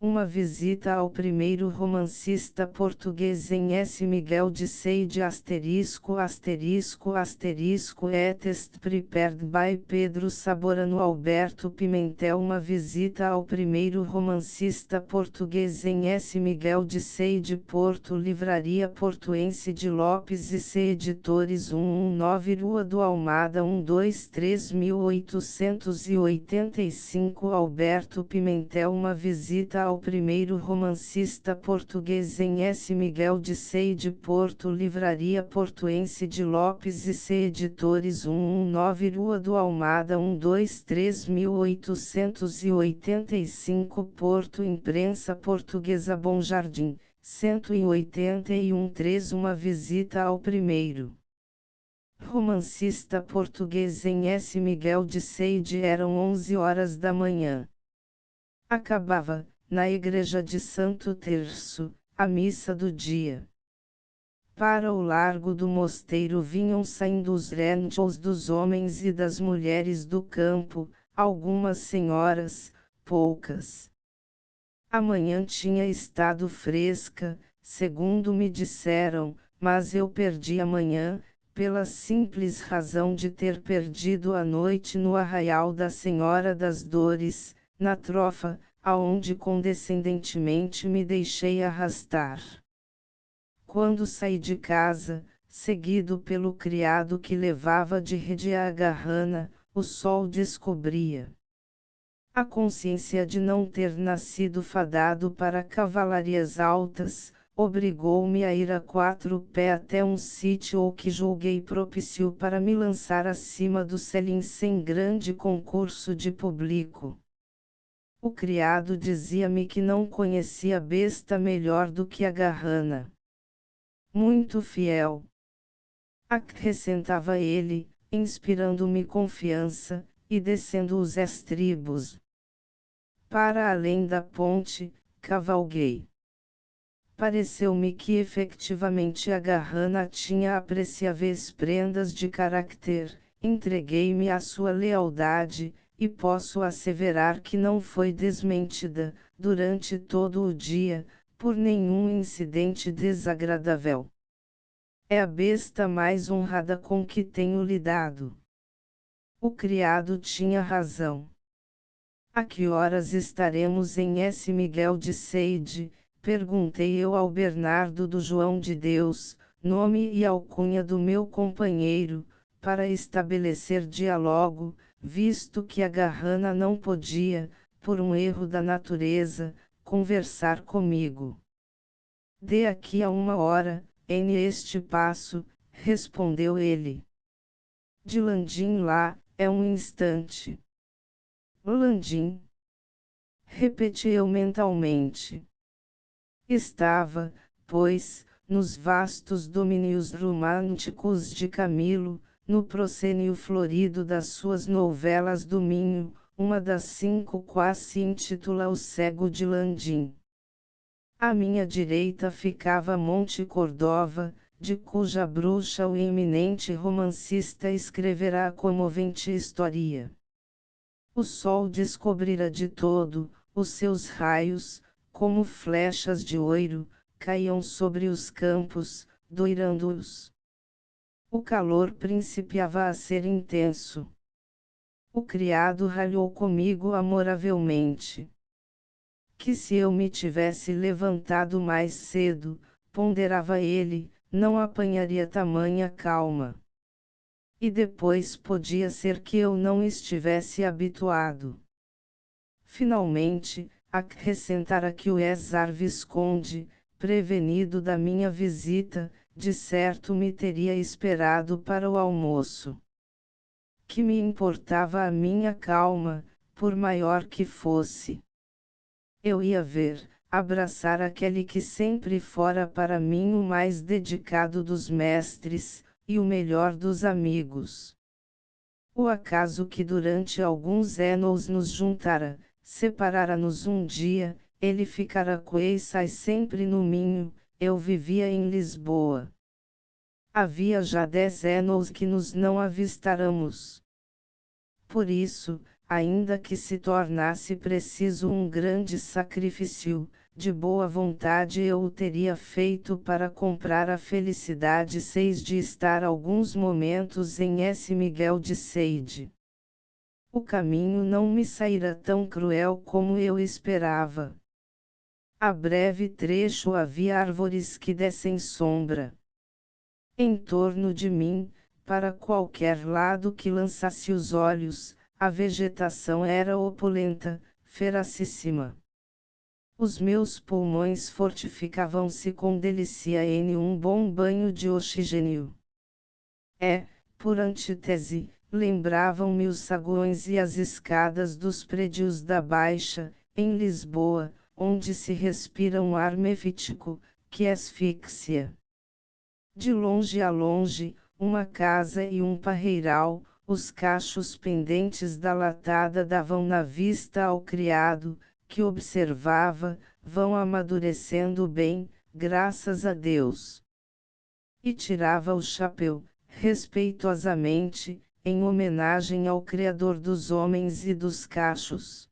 Uma visita ao primeiro romancista português em S. Miguel de Seide ****etest prepared by Pedro Saborano Alberto Pimentel. Uma visita ao primeiro romancista português em S. Miguel de Seide, Porto, Livraria Portuense de Lopes e C. Editores, 119 Rua do Almada 123 1885. Alberto Pimentel. Uma visita ao primeiro romancista português em S. Miguel de Seide, Porto, Livraria Portuense de Lopes e C. Editores, 119 Rua do Almada 123 1885. Porto, Imprensa Portuguesa, Bom Jardim, 181 3. Uma visita ao primeiro romancista português em S. Miguel de Seide. Eram 11 horas da manhã. Acabava, na igreja de Santo Terço, a missa do dia. Para o largo do mosteiro vinham saindo os rentals dos homens e das mulheres do campo, algumas senhoras, poucas. A manhã tinha estado fresca, segundo me disseram, mas eu perdi a manhã, pela simples razão de ter perdido a noite no Arraial da Senhora das Dores, na Trofa, aonde condescendentemente me deixei arrastar. Quando saí de casa, seguido pelo criado que levava de rede a agarrana, o sol descobria. A consciência de não ter nascido fadado para cavalarias altas, obrigou-me a ir a 4 pés até um sítio ou que julguei propício para me lançar acima do selim sem grande concurso de público. O criado dizia-me que não conhecia besta melhor do que a agarrana. Muito fiel, acrescentava ele, inspirando-me confiança, e descendo os estribos. Para além da ponte, cavalguei. Pareceu-me que efetivamente a agarrana tinha apreciáveis prendas de caráter, entreguei-me à sua lealdade, e posso asseverar que não foi desmentida, durante todo o dia, por nenhum incidente desagradável. É a besta mais honrada com que tenho lidado. O criado tinha razão. A que horas estaremos em S. Miguel de Seide? Perguntei eu ao Bernardo do João de Deus, nome e alcunha do meu companheiro, para estabelecer diálogo, visto que a agarrana não podia, por um erro da natureza, conversar comigo. De aqui a 1 hora, em este passo, respondeu ele. De Landim lá, é um instante. Landim. Repeti eu mentalmente. Estava, pois, nos vastos domínios românticos de Camilo, no proscênio florido das suas novelas do Minho, uma das 5 quais se intitula O Cego de Landim. À minha direita ficava Monte Cordova, de cuja bruxa o eminente romancista escreverá a comovente história. O sol descobrira de todo, os seus raios, como flechas de ouro, caíam sobre os campos, doirando-os. O calor principiava a ser intenso. O criado ralhou comigo amoravelmente. Que se eu me tivesse levantado mais cedo, ponderava ele, não apanharia tamanha calma. E depois podia ser que eu não estivesse habituado. Finalmente, acrescentara que o Ezar Visconde, prevenido da minha visita, de certo me teria esperado para o almoço. Que me importava a minha calma, por maior que fosse. Eu ia ver, abraçar aquele que sempre fora para mim o mais dedicado dos mestres, e o melhor dos amigos. O acaso que durante alguns anos nos juntara, separara-nos um dia, ele ficara coeçais sempre no Minho, eu vivia em Lisboa. Havia já 10 anos que nos não avistáramos. Por isso, ainda que se tornasse preciso um grande sacrifício, de boa vontade eu o teria feito para comprar a felicidade 6 de estar alguns momentos em S. Miguel de Seide. O caminho não me saíra tão cruel como eu esperava. A breve trecho havia árvores que dessem sombra. Em torno de mim, para qualquer lado que lançasse os olhos, a vegetação era opulenta, feracíssima. Os meus pulmões fortificavam-se com delícia em um bom banho de oxigênio. Por antítese, lembravam-me os saguões e as escadas dos prédios da Baixa, em Lisboa, onde se respira um ar mefítico, que asfixia. De longe a longe, uma casa e um parreiral, os cachos pendentes da latada davam na vista ao criado, que observava, vão amadurecendo bem, graças a Deus. E tirava o chapéu, respeitosamente, em homenagem ao Criador dos homens e dos cachos.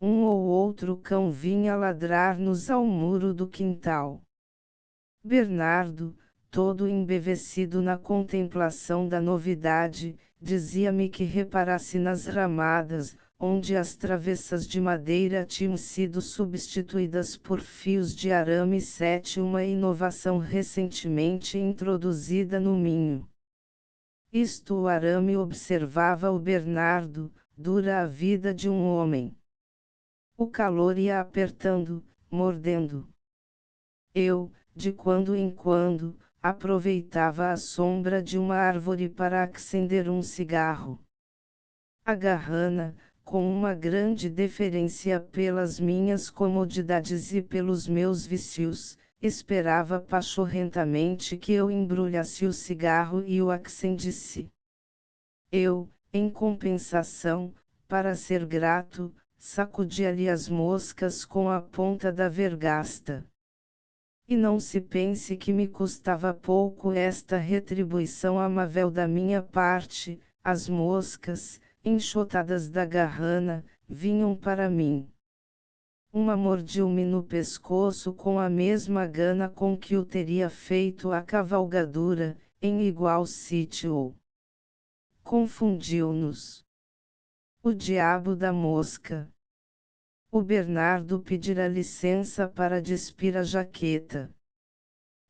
Um ou outro cão vinha ladrar-nos ao muro do quintal. Bernardo, todo embevecido na contemplação da novidade, dizia-me que reparasse nas ramadas, onde as travessas de madeira tinham sido substituídas por fios de arame 7, uma inovação recentemente introduzida no Minho. Isto o arame, observava o Bernardo, dura a vida de um homem. O calor ia apertando, mordendo. Eu, de quando em quando, aproveitava a sombra de uma árvore para acender um cigarro. A Garrana, com uma grande deferência pelas minhas comodidades e pelos meus vícios, esperava pachorrentamente que eu embrulhasse o cigarro e o acendisse. Eu, em compensação, para ser grato, sacudia-lhe as moscas com a ponta da vergasta. E não se pense que me custava pouco esta retribuição amável da minha parte, as moscas, enxotadas da Garrana, vinham para mim. Uma mordiu-me no pescoço com a mesma gana com que o teria feito a cavalgadura, em igual sítio. Confundiu-nos. O diabo da mosca. O Bernardo pedira licença para despir a jaqueta.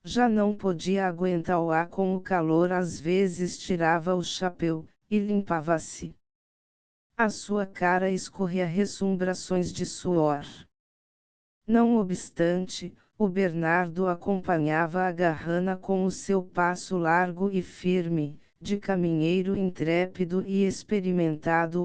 Já não podia aguentar-a com o calor, às vezes tirava o chapéu, e limpava-se. A sua cara escorria ressumbrações de suor. Não obstante, o Bernardo acompanhava a Garrana com o seu passo largo e firme, de caminheiro intrépido e experimentado.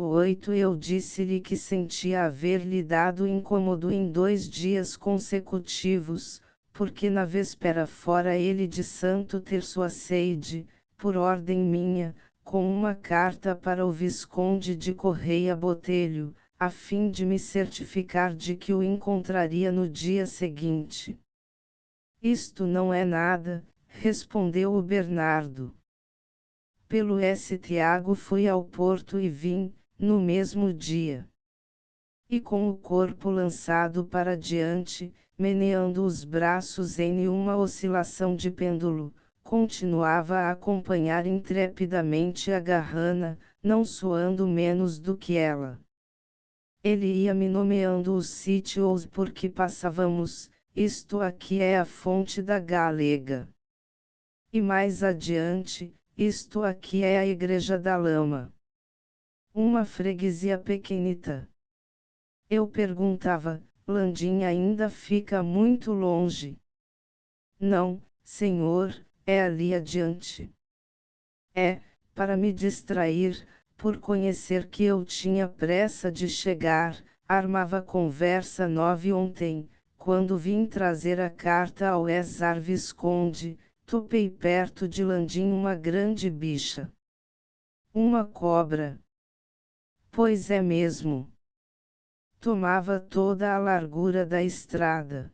Eu disse-lhe que sentia haver-lhe dado incômodo em 2 dias consecutivos, porque na véspera fora ele de Santo Terço a Seide, por ordem minha, com uma carta para o Visconde de Correia Botelho, a fim de me certificar de que o encontraria no dia seguinte. Isto não é nada, respondeu o Bernardo. Pelo S. Tiago fui ao Porto e vim, no mesmo dia. E com o corpo lançado para diante, meneando os braços em uma oscilação de pêndulo, continuava a acompanhar intrepidamente a Garrana, não suando menos do que ela. Ele ia me nomeando os sítios por que passávamos, isto aqui é a fonte da Galega. E mais adiante, isto aqui é a Igreja da Lama. Uma freguesia pequenita. Eu perguntava, Landim ainda fica muito longe? Não, senhor, é ali adiante. Para me distrair, por conhecer que eu tinha pressa de chegar, armava conversa 9 ontem, quando vim trazer a carta ao Ezar Visconde, topei perto de Landim uma grande bicha. Uma cobra. Pois é mesmo. Tomava toda a largura da estrada.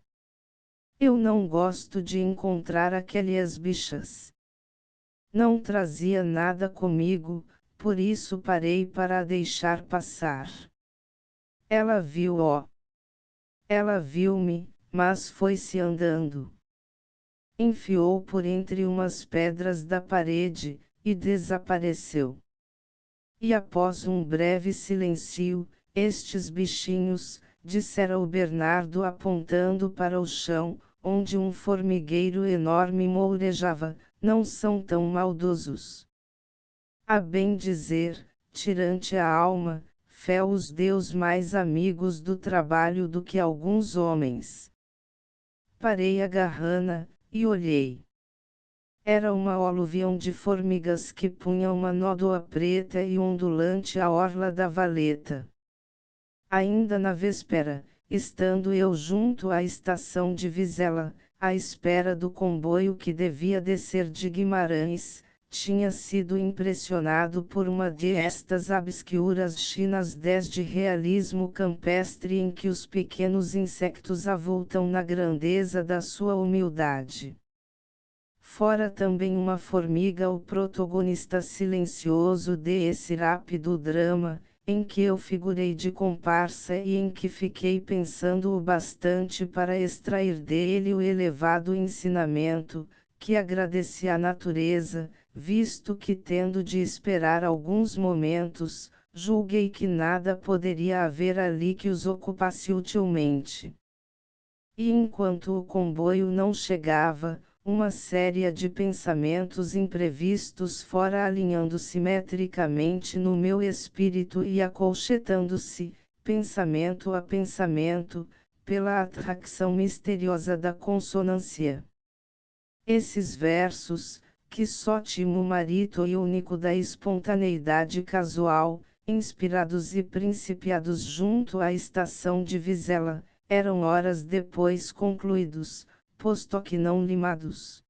Eu não gosto de encontrar aquelas bichas. Não trazia nada comigo, por isso parei para a deixar passar. Ela viu-o. Ela viu-me, mas foi-se andando. Enfiou por entre umas pedras da parede, e desapareceu. E após um breve silêncio, estes bichinhos, dissera o Bernardo apontando para o chão, onde um formigueiro enorme mourejava, não são tão maldosos. A bem dizer, tirante a alma, fé os deus mais amigos do trabalho do que alguns homens. Parei a garrana, e olhei. Era uma aluvião de formigas que punha uma nódoa preta e ondulante à orla da valeta. Ainda na véspera, estando eu junto à estação de Vizela, à espera do comboio que devia descer de Guimarães, tinha sido impressionado por uma destas obscuras chinas de realismo campestre em que os pequenos insectos avultam na grandeza da sua humildade. Fora também uma formiga o protagonista silencioso desse rápido drama, em que eu figurei de comparsa e em que fiquei pensando o bastante para extrair dele o elevado ensinamento, que agradeci à natureza, visto que tendo de esperar alguns momentos, julguei que nada poderia haver ali que os ocupasse utilmente. E enquanto o comboio não chegava, uma série de pensamentos imprevistos fora alinhando simetricamente no meu espírito e acolchetando-se, pensamento a pensamento, pela atração misteriosa da consonância. Esses versos, que só timo marito e único da espontaneidade casual, inspirados e principiados junto à estação de Vizela, eram horas depois concluídos, posto que não limados.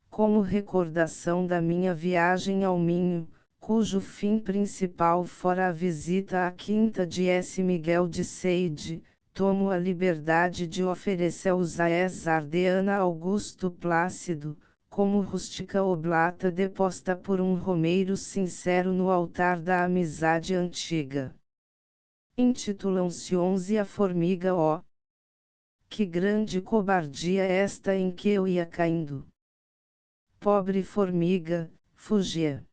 Como recordação da minha viagem ao Minho, cujo fim principal fora a visita à quinta de S. Miguel de Seide, tomo a liberdade de oferecer-os a Ardeana Augusto Plácido, como rústica oblata deposta por um romeiro sincero no altar da amizade antiga. Intitulam-se 11 A Formiga ó. Que grande cobardia esta em que eu ia caindo! Pobre formiga, fugia.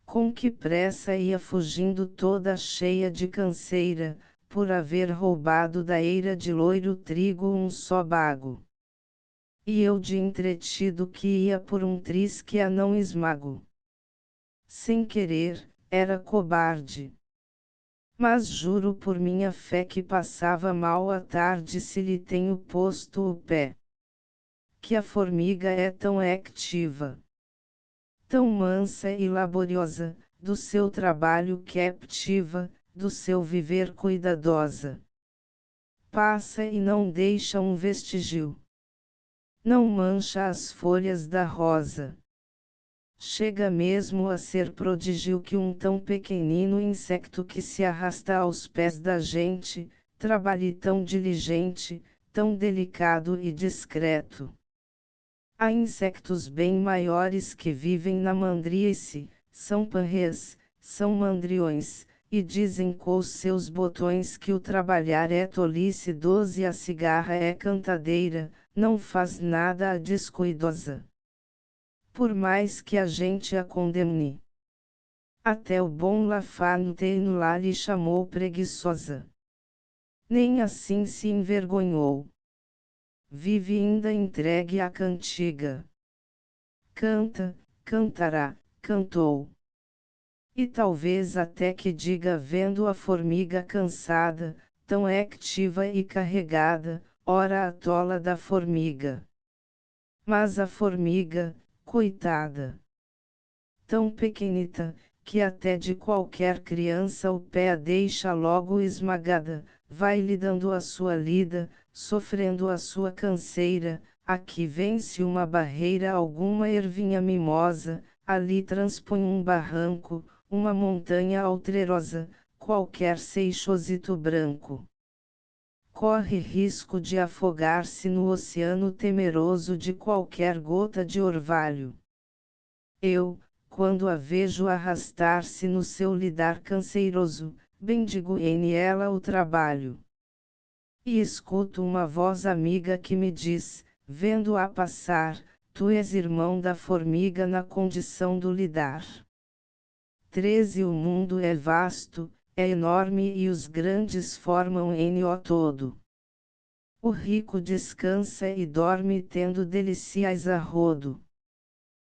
Com que pressa ia fugindo toda cheia de canseira, por haver roubado da eira de loiro trigo um só bago. E eu de entretido que ia por um tris que a não esmago. Sem querer, era cobarde. Mas juro por minha fé que passava mal a tarde se lhe tenho posto o pé. Que a formiga é tão activa, tão mansa e laboriosa, do seu trabalho captiva, do seu viver cuidadosa. Passa e não deixa um vestígio. Não mancha as folhas da rosa. Chega mesmo a ser prodígio que um tão pequenino insecto que se arrasta aos pés da gente, trabalhe tão diligente, tão delicado e discreto. Há insectos bem maiores que vivem na mandríace, são panrês, são mandriões, e dizem com os seus botões que o trabalhar é tolice doce e a cigarra é cantadeira, não faz nada a descuidosa. Por mais que a gente a condemne. Até o bom Lafontaine lá lhe chamou preguiçosa. Nem assim se envergonhou. Vive ainda entregue à cantiga. Canta, cantará, cantou. E talvez até que diga vendo a formiga cansada, tão activa e carregada, ora a tola da formiga. Mas a formiga, coitada, tão pequenita, que até de qualquer criança o pé a deixa logo esmagada, vai lhe dando a sua lida, sofrendo a sua canseira, aqui vence uma barreira alguma ervinha mimosa, ali transpõe um barranco, uma montanha altrerosa, qualquer seixosito branco. Corre risco de afogar-se no oceano temeroso de qualquer gota de orvalho. Eu, quando a vejo arrastar-se no seu lidar canseiroso, bendigo-lhe ela o trabalho. E escuto uma voz amiga que me diz, vendo-a passar, tu és irmão da formiga na condição do lidar. 13 O mundo é vasto, é enorme e os grandes formam o todo. O rico descansa e dorme tendo delicias a rodo.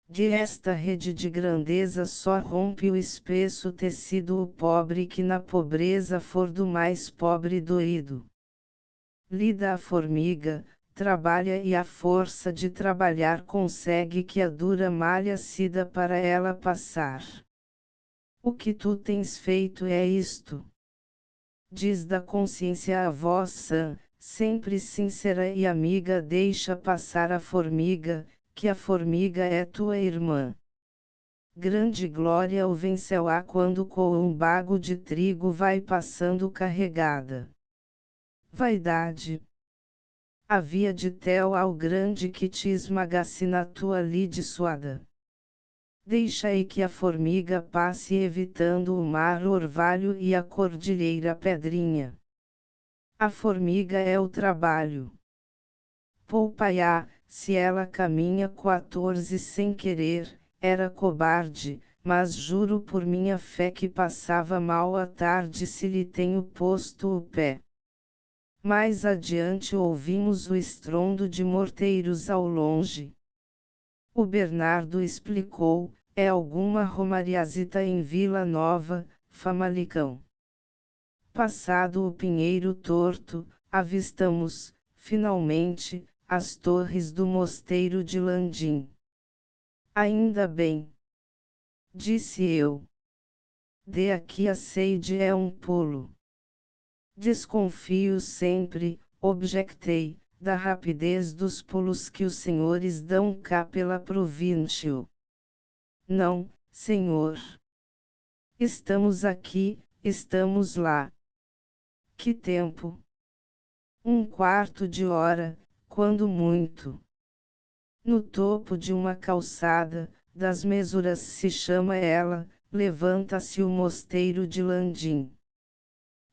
De esta rede de grandeza só rompe o espesso tecido o pobre que na pobreza for do mais pobre doído. Lida a formiga, trabalha e a força de trabalhar consegue que a dura malha cida para ela passar. O que tu tens feito é isto. Diz da consciência a voz sã, sempre sincera e amiga, deixa passar a formiga, que a formiga é tua irmã. Grande glória o venceu-á quando com um bago de trigo vai passando carregada. Vaidade. Havia de tel ao grande que te esmagasse na tua lide suada. Deixa aí que a formiga passe evitando o mar orvalho e a cordilheira pedrinha. A formiga é o trabalho. Poupa-a, se ela caminha 14 sem querer, era cobarde, mas juro por minha fé que passava mal a tarde se lhe tenho posto o pé. Mais adiante ouvimos o estrondo de morteiros ao longe. O Bernardo explicou, é alguma romariazita em Vila Nova, Famalicão. Passado o Pinheiro Torto, avistamos, finalmente, as torres do mosteiro de Landim. Ainda bem, disse eu. De aqui a Seide é um pulo. Desconfio sempre, objectei, da rapidez dos pulos que os senhores dão cá pela província. Não, senhor. Estamos aqui, estamos lá. Que tempo? Um quarto de hora, quando muito. No topo de uma calçada, das mesuras se chama ela, levanta-se o mosteiro de Landim.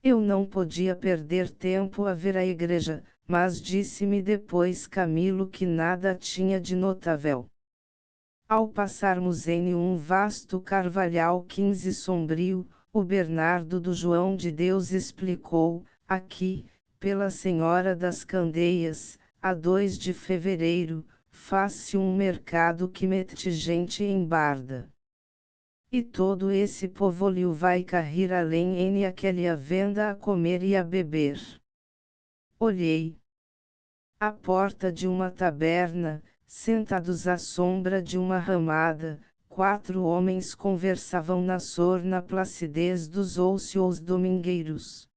Eu não podia perder tempo a ver a igreja, mas disse-me depois Camilo que nada tinha de notável. Ao passarmos em um vasto carvalhal 15 sombrio, o Bernardo do João de Deus explicou, aqui, pela Senhora das Candeias, a 2 de fevereiro, faz-se um mercado que mete gente em barda. E todo esse povolio vai carrir além em aquela venda a comer e a beber. Olhei. À porta de uma taberna, sentados à sombra de uma ramada, 4 homens conversavam na sorna placidez dos oucios domingueiros.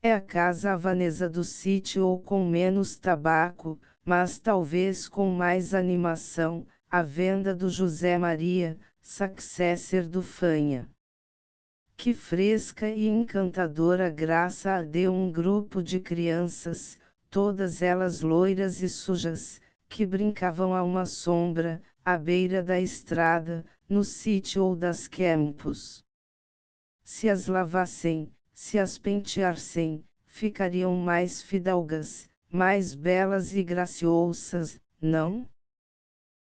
É a casa havanesa do sítio ou com menos tabaco, mas talvez com mais animação, a venda do José Maria, successor do Fanha. Que fresca e encantadora graça a deu um grupo de crianças, todas elas loiras e sujas, que brincavam a uma sombra, à beira da estrada, no sítio ou das campos. Se as lavassem, se as penteassem, ficariam mais fidalgas, mais belas e graciosas, não?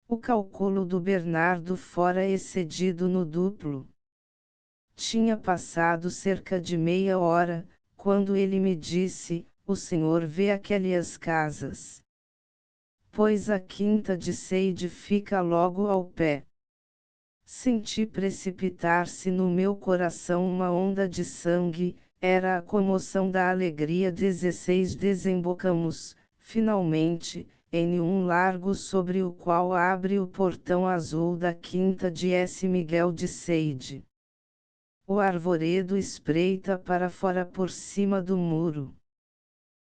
O cálculo do Bernardo fora excedido no duplo. Tinha passado cerca de meia hora, quando ele me disse, o senhor vê aquelas casas. Pois a quinta de Seide fica logo ao pé. Senti precipitar-se no meu coração uma onda de sangue, era a comoção da alegria. 16 Desembocamos, finalmente, em um largo sobre o qual abre o portão azul da quinta de S. Miguel de Seide. O arvoredo espreita para fora por cima do muro.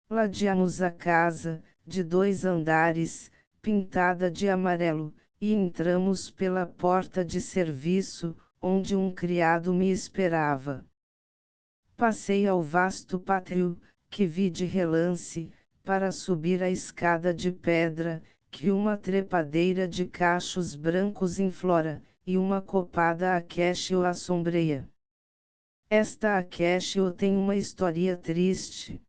Ladeamos a casa, de 2 andares, pintada de amarelo, e entramos pela porta de serviço, onde um criado me esperava. Passei ao vasto pátio, que vi de relance, para subir a escada de pedra, que uma trepadeira de cachos brancos enflora, e uma copada acacia o assombreia. Esta acacia tem uma história triste.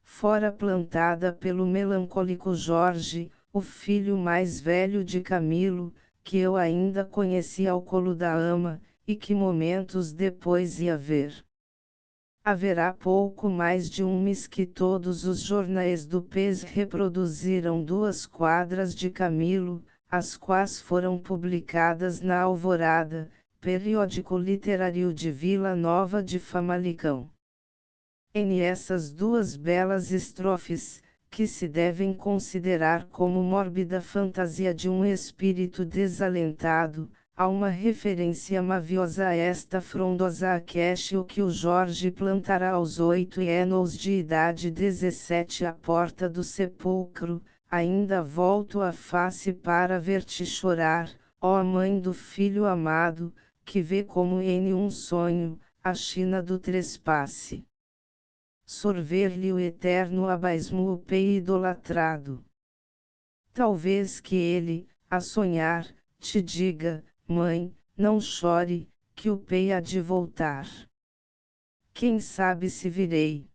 Fora plantada pelo melancólico Jorge, o filho mais velho de Camilo, que eu ainda conheci ao colo da ama, e que momentos depois ia ver. Haverá pouco mais de um mês que todos os jornais do país reproduziram 2 quadras de Camilo, as quais foram publicadas na Alvorada, periódico literário de Vila Nova de Famalicão. Em essas 2 belas estrofes, que se devem considerar como mórbida fantasia de um espírito desalentado, há uma referência maviosa a esta frondosa acacia que o Jorge plantará aos 8 anos de idade 17 à porta do sepulcro. Ainda volto a face para ver-te chorar, ó mãe do filho amado, que vê como em um sonho, a China do trespasse. Sorver-lhe o eterno abismo o pei idolatrado. Talvez que ele, a sonhar, te diga, mãe, não chore, que o pei há de voltar. Quem sabe se virei.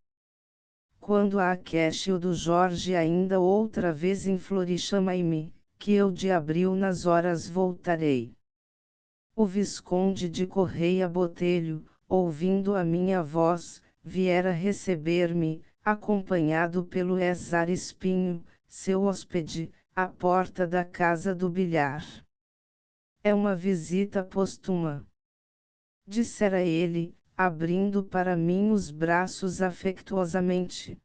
Quando a acacia do Jorge ainda outra vez em flor chama-me, que eu de abril nas horas voltarei. O Visconde de Correia Botelho, ouvindo a minha voz, viera receber-me, acompanhado pelo Ezar Espinho, seu hóspede, à porta da casa do bilhar. É uma visita póstuma, dissera ele, abrindo para mim os braços afetuosamente.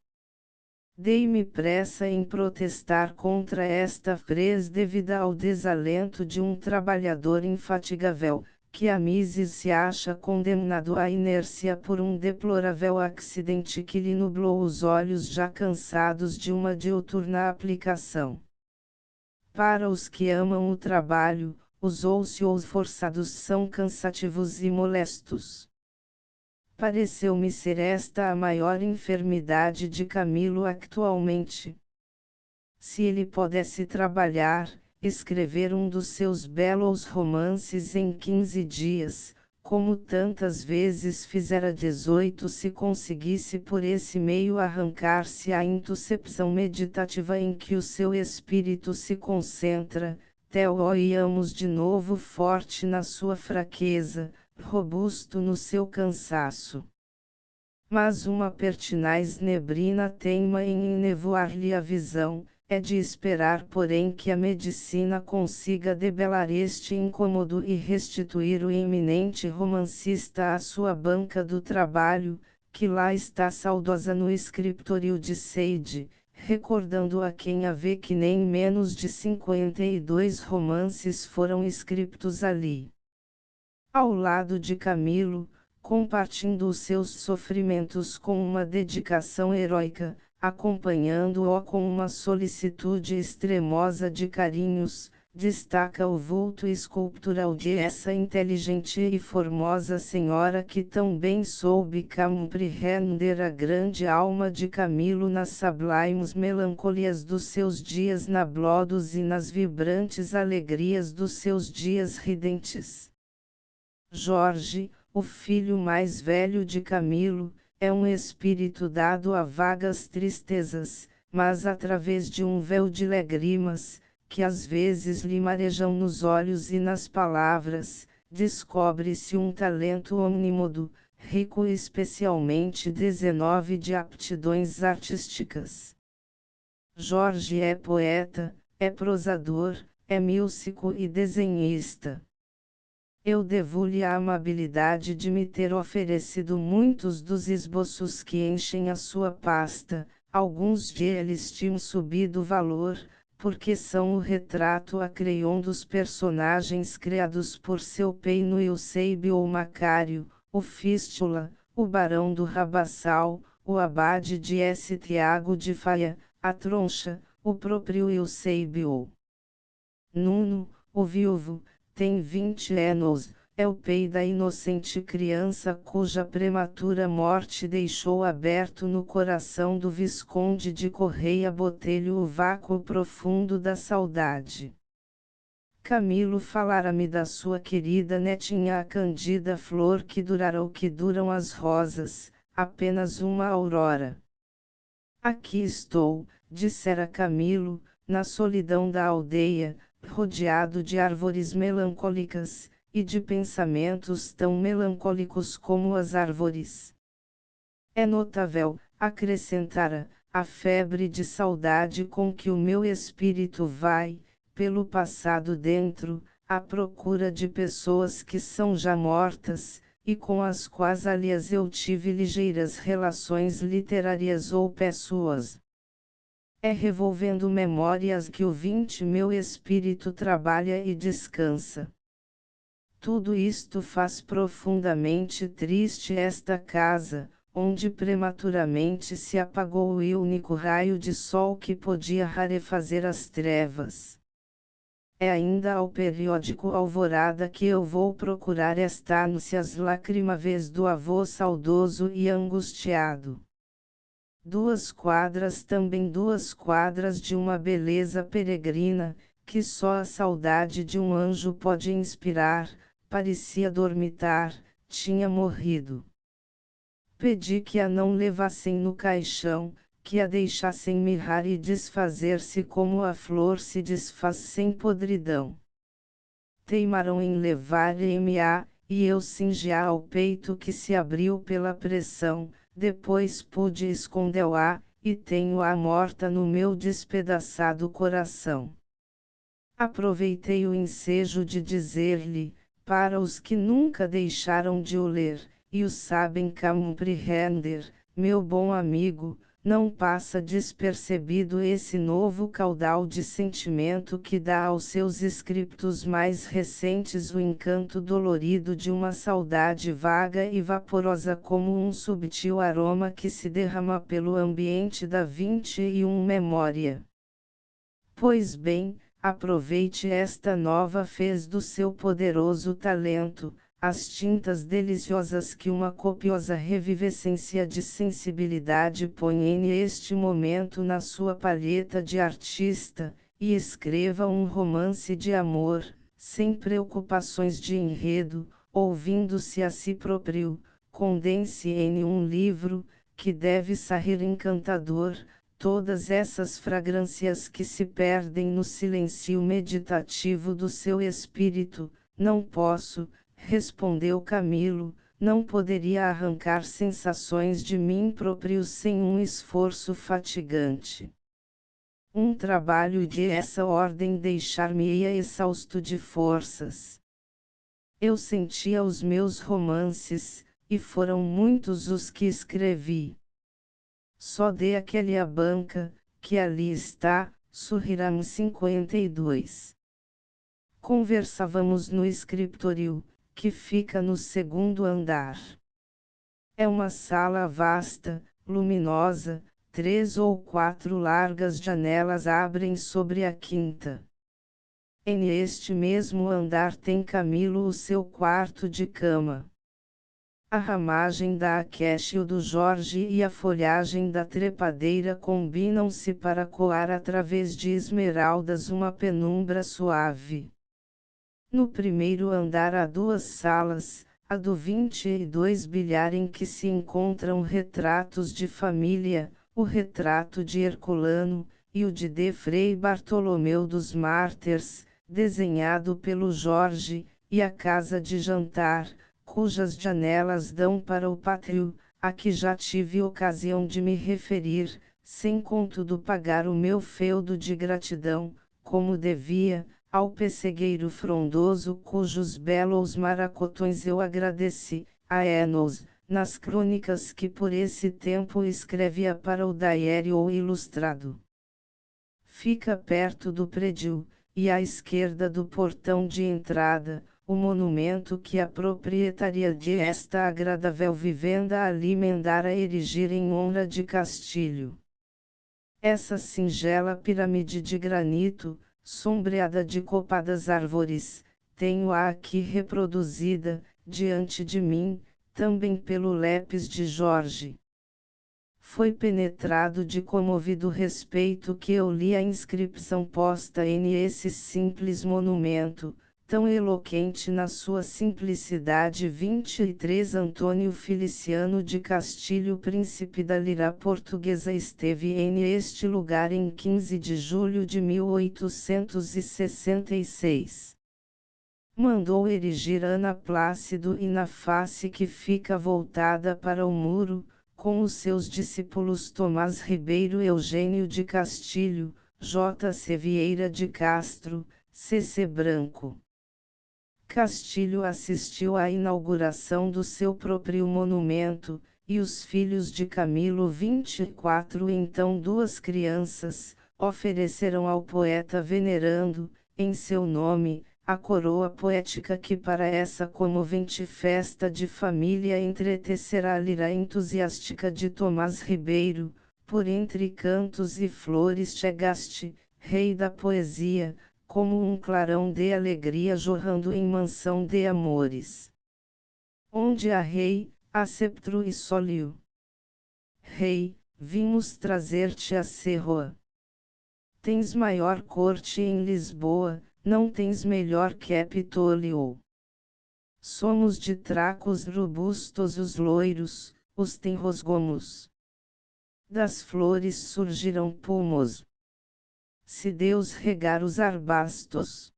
Dei-me pressa em protestar contra esta presa devida ao desalento de um trabalhador infatigável, que a Mises se acha condenado à inércia por um deplorável acidente que lhe nublou os olhos já cansados de uma diuturna aplicação. Para os que amam o trabalho, os oucios forçados são cansativos e molestos. Pareceu-me ser esta a maior enfermidade de Camilo atualmente. Se ele pudesse trabalhar, escrever um dos seus belos romances em 15 dias, como tantas vezes fizera 18, se conseguisse por esse meio arrancar-se a intuscepção meditativa em que o seu espírito se concentra, tel-o-íamos de novo forte na sua fraqueza, robusto no seu cansaço. Mas uma pertinaz neblina teima em enevoar-lhe a visão, é de esperar porém que a medicina consiga debelar este incômodo e restituir o eminente romancista à sua banca do trabalho, que lá está saudosa no escritório de Seide, recordando a quem a vê que nem menos de 52 romances foram escritos ali. Ao lado de Camilo, compartilhando os seus sofrimentos com uma dedicação heróica, acompanhando-o com uma solicitude extremosa de carinhos, destaca o vulto escultural de essa inteligente e formosa senhora que tão bem soube compreender a grande alma de Camilo nas sublimes melancolias dos seus dias nablodos e nas vibrantes alegrias dos seus dias ridentes. Jorge, o filho mais velho de Camilo, é um espírito dado a vagas tristezas, mas através de um véu de lágrimas, que às vezes lhe marejam nos olhos e nas palavras, descobre-se um talento omnímodo, rico especialmente 19 de aptidões artísticas. Jorge é poeta, é prosador, é músico e desenhista. Eu devo-lhe a amabilidade de me ter oferecido muitos dos esboços que enchem a sua pasta, alguns deles tinham subido valor, porque são o retrato a crayon dos personagens criados por seu Peino Eusébio ou Macário, o Fístula, o Barão do Rabassal, o Abade de S. Tiago de Faia, a Troncha, o próprio Eusébio. Nuno, o viúvo, tem 20 anos, é o pai da inocente criança cuja prematura morte deixou aberto no coração do Visconde de Correia Botelho o vácuo profundo da saudade. Camilo falara-me da sua querida netinha a candida flor que durara o que duram as rosas, apenas uma aurora. Aqui estou, dissera Camilo, na solidão da aldeia, rodeado de árvores melancólicas, e de pensamentos tão melancólicos como as árvores. É notável, acrescentara, a febre de saudade com que o meu espírito vai, pelo passado dentro, à procura de pessoas que são já mortas, e com as quais aliás eu tive ligeiras relações literárias ou pessoas. É revolvendo memórias que o meu espírito trabalha e descansa. Tudo isto faz profundamente triste esta casa, onde prematuramente se apagou o único raio de sol que podia rarefazer as trevas. É ainda ao periódico Alvorada que eu vou procurar esta ânsias lacrimavez do avô saudoso e angustiado. 2 quadras também 2 quadras de uma beleza peregrina, que só a saudade de um anjo pode inspirar, parecia dormitar, tinha morrido. Pedi que a não levassem no caixão, que a deixassem mirrar e desfazer-se como a flor se desfaz sem podridão. Teimaram em levar-me-a, e eu cingi-a ao peito que se abriu pela pressão, depois pude escondê-la, e tenho-a morta no meu despedaçado coração. Aproveitei o ensejo de dizer-lhe, para os que nunca deixaram de o ler, e o sabem compreender, meu bom amigo, não passa despercebido esse novo caudal de sentimento que dá aos seus escritos mais recentes o encanto dolorido de uma saudade vaga e vaporosa como um subtil aroma que se derrama pelo ambiente da 21 memória. Pois bem, aproveite esta nova fez do seu poderoso talento, as tintas deliciosas que uma copiosa revivescência de sensibilidade põe neste momento na sua palheta de artista, e escreva um romance de amor, sem preocupações de enredo, ouvindo-se a si próprio, condense em um livro, que deve sair encantador, todas essas fragrâncias que se perdem no silêncio meditativo do seu espírito. Não posso, respondeu Camilo, não poderia arrancar sensações de mim próprio sem um esforço fatigante. Um trabalho de essa ordem deixar-me-ia exausto de forças. Eu sentia os meus romances, e foram muitos os que escrevi. Só dê aquele à banca, que ali está, Sorriram 52. Conversávamos no escritório, que fica no 2º andar. É uma sala vasta, luminosa, 3 ou 4 largas janelas abrem sobre a quinta. Neste mesmo andar tem Camilo o seu quarto de cama. A ramagem da acacia do Jorge e a folhagem da trepadeira combinam-se para coar através de esmeraldas uma penumbra suave. No primeiro andar há 2 salas, a do 22 bilhar em que se encontram retratos de família, o retrato de Herculano, e o de Frei Bartolomeu dos Mártires, desenhado pelo Jorge, e a casa de jantar, cujas janelas dão para o pátio, a que já tive ocasião de me referir, sem contudo pagar o meu feudo de gratidão, como devia, ao pessegueiro frondoso cujos belos maracotões eu agradeci, a Enos, nas crônicas que por esse tempo escrevia para o Diário Ilustrado. Fica perto do prédio, e à esquerda do portão de entrada, o monumento que a proprietária de esta agradável vivenda ali mandara erigir em honra de Castilho. Essa singela pirâmide de granito, sombreada de copadas árvores, tenho-a aqui reproduzida, diante de mim, também pelo lápis de Jorge. Foi penetrado de comovido respeito que eu li a inscrição posta nesse simples monumento, tão eloquente na sua simplicidade. 23 Antônio Feliciano de Castilho, príncipe da lira portuguesa, esteve neste lugar em 15 de julho de 1866. Mandou erigir Ana Plácido e na face que fica voltada para o muro, com os seus discípulos Tomás Ribeiro, Eugênio de Castilho, J.C. Vieira de Castro, C.C. Branco. Castilho assistiu à inauguração do seu próprio monumento, e os filhos de Camilo 24, então duas crianças, ofereceram ao poeta venerando, em seu nome, a coroa poética que para essa comovente festa de família entretecerá a lira entusiástica de Tomás Ribeiro. Por entre cantos e flores chegaste, rei da poesia, como um clarão de alegria jorrando em mansão de amores. Onde há rei, há sceptro e sólio. Rei, vimos trazer-te a Serroa. Tens maior corte em Lisboa, não tens melhor Capitólio. Somos de tracos robustos os loiros, os tenros gomos. Das flores surgirão pomos. Se Deus regar os arbastos.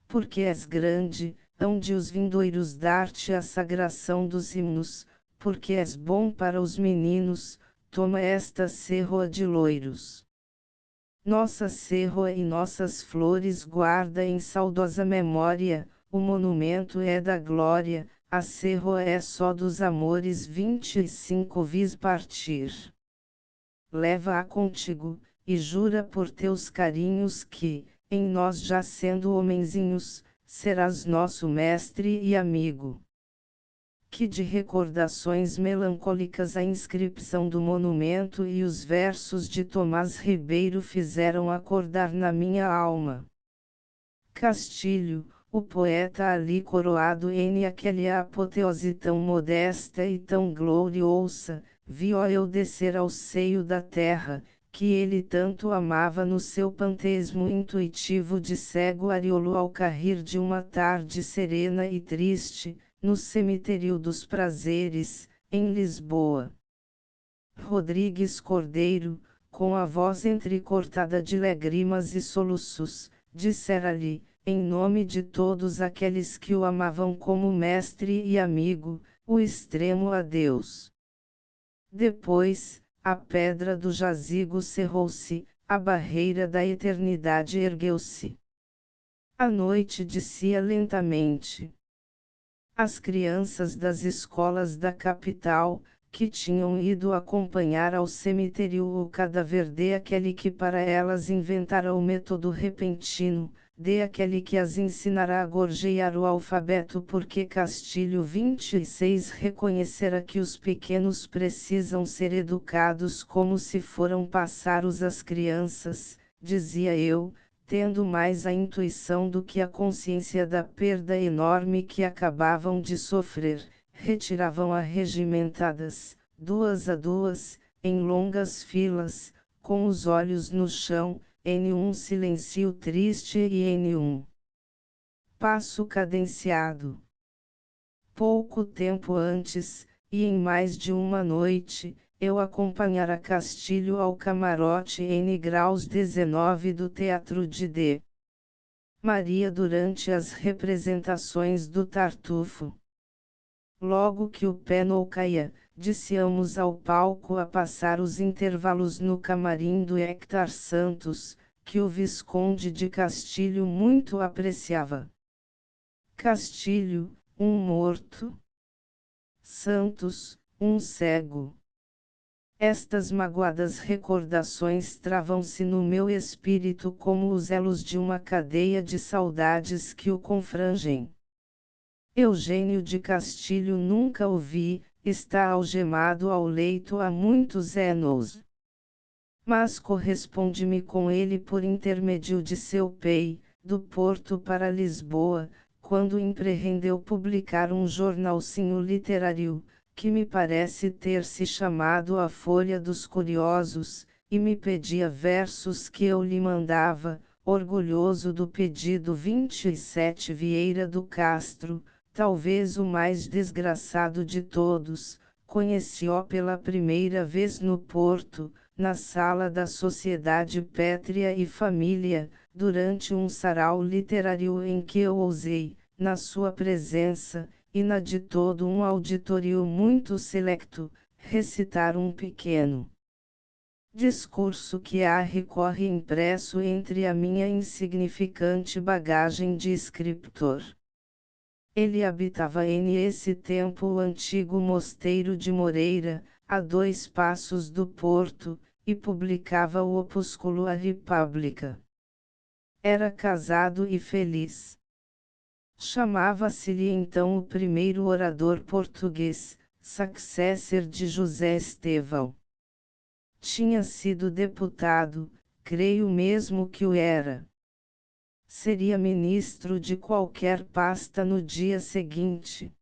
Porque és grande, hão de os vindoiros dar-te a sagração dos himnos, porque és bom para os meninos, toma esta serroa de loiros. Nossa serroa e nossas flores guarda em saudosa memória, o monumento é da glória, a serroa é só dos amores. 25 Vis partir. Leva-a contigo, e jura por teus carinhos que, em nós já sendo homenzinhos, serás nosso mestre e amigo. Que de recordações melancólicas a inscrição do monumento e os versos de Tomás Ribeiro fizeram acordar na minha alma. Castilho, o poeta ali coroado em aquela apoteose tão modesta e tão gloriosa, viu eu descer ao seio da terra, que ele tanto amava no seu panteísmo intuitivo de cego Ariolo ao cair de uma tarde serena e triste, no cemitério dos prazeres, em Lisboa. Rodrigues Cordeiro, com a voz entrecortada de lágrimas e soluços, dissera-lhe, em nome de todos aqueles que o amavam como mestre e amigo, o extremo adeus. Depois, a pedra do jazigo cerrou-se, a barreira da eternidade ergueu-se. A noite descia lentamente. As crianças das escolas da capital, que tinham ido acompanhar ao cemitério o cadáver de aquele que para elas inventara o método repentino, de aquele que as ensinará a gorjear o alfabeto, porque Castilho 26 reconhecera que os pequenos precisam ser educados como se foram passaros as crianças, dizia eu, tendo mais a intuição do que a consciência da perda enorme que acabavam de sofrer, retiravam arregimentadas, duas a duas, em longas filas, com os olhos no chão, em um silêncio triste e em um passo cadenciado. Pouco tempo antes, e em mais de uma noite, eu acompanhara Castilho ao camarote N graus 19 do Teatro de D. Maria durante as representações do Tartufo. Logo que o pé não caia, desciamos ao palco a passar os intervalos no camarim do Hector Santos, que o Visconde de Castilho muito apreciava. Castilho, um morto. Santos, um cego. Estas magoadas recordações travam-se no meu espírito como os elos de uma cadeia de saudades que o confrangem. Eugênio de Castilho nunca o vi, está algemado ao leito há muitos anos. Mas corresponde-me com ele por intermédio de seu pai, do Porto para Lisboa, quando empreendeu publicar um jornalzinho literário, que me parece ter se chamado A Folha dos Curiosos, e me pedia versos que eu lhe mandava, orgulhoso do pedido. 27 Vieira do Castro, talvez o mais desgraçado de todos, conheci-o pela primeira vez no Porto, na sala da Sociedade Pétrea e Família, durante um sarau literário em que eu ousei, na sua presença, e na de todo um auditório muito selecto, recitar um pequeno discurso que há recorre impresso entre a minha insignificante bagagem de escritor. Ele habitava nesse tempo o antigo mosteiro de Moreira, a 2 passos do Porto, e publicava o opúsculo A República. Era casado e feliz. Chamava-se-lhe então o primeiro orador português, successor de José Estevão. Tinha sido deputado, creio mesmo que o era. Seria ministro de qualquer pasta no dia seguinte.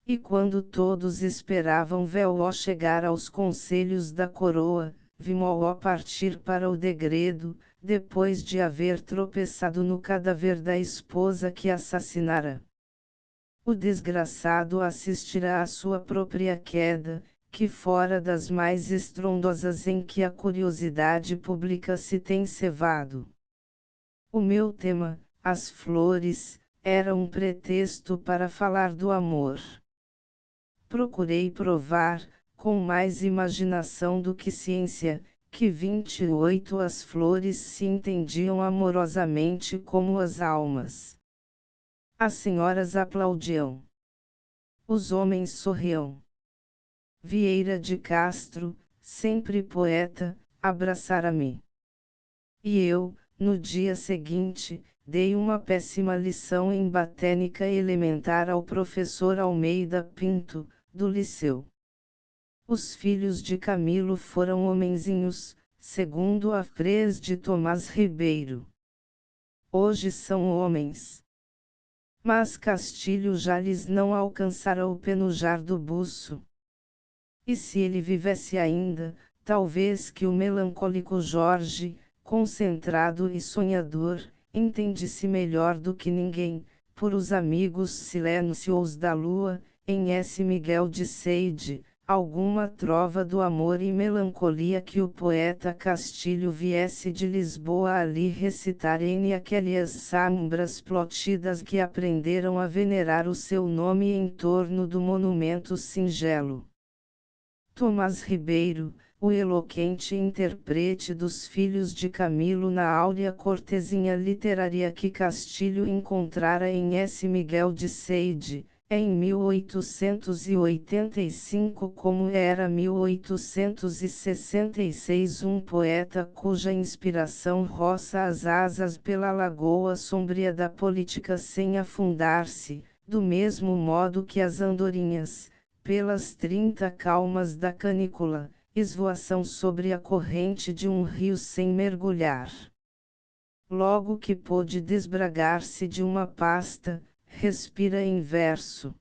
E quando todos esperavam vê-lo chegar aos conselhos da coroa, vimos-o partir para o degredo, depois de haver tropeçado no cadáver da esposa que assassinara. O desgraçado assistirá à sua própria queda, que fora das mais estrondosas em que a curiosidade pública se tem cevado. O meu tema, as flores, era um pretexto para falar do amor. Procurei provar, com mais imaginação do que ciência, que 28 as flores se entendiam amorosamente como as almas. As senhoras aplaudiam. Os homens sorriam. Vieira de Castro, sempre poeta, abraçara-me. E eu, no dia seguinte, dei uma péssima lição em botânica elementar ao professor Almeida Pinto, do Liceu. Os filhos de Camilo foram homenzinhos, segundo a frase de Tomás Ribeiro. Hoje são homens. Mas Castilho já lhes não alcançara o penujar do buço. E se ele vivesse ainda, talvez que o melancólico Jorge, concentrado e sonhador, entende-se melhor do que ninguém, por os amigos silêncios da lua, em S. Miguel de Sade, alguma trova do amor e melancolia que o poeta Castilho viesse de Lisboa ali recitar em aquelas sombras plotidas que aprenderam a venerar o seu nome em torno do monumento singelo. Tomás Ribeiro, o eloquente intérprete dos filhos de Camilo na áurea cortesia literária que Castilho encontrara em S. Miguel de Sade, em 1885 como era 1866 um poeta cuja inspiração roça as asas pela lagoa sombria da política sem afundar-se, do mesmo modo que as andorinhas, pelas 30 calmas da canícula, esvoaçam sobre a corrente de um rio sem mergulhar. Logo que pôde desbragar-se de uma pasta, respira em verso.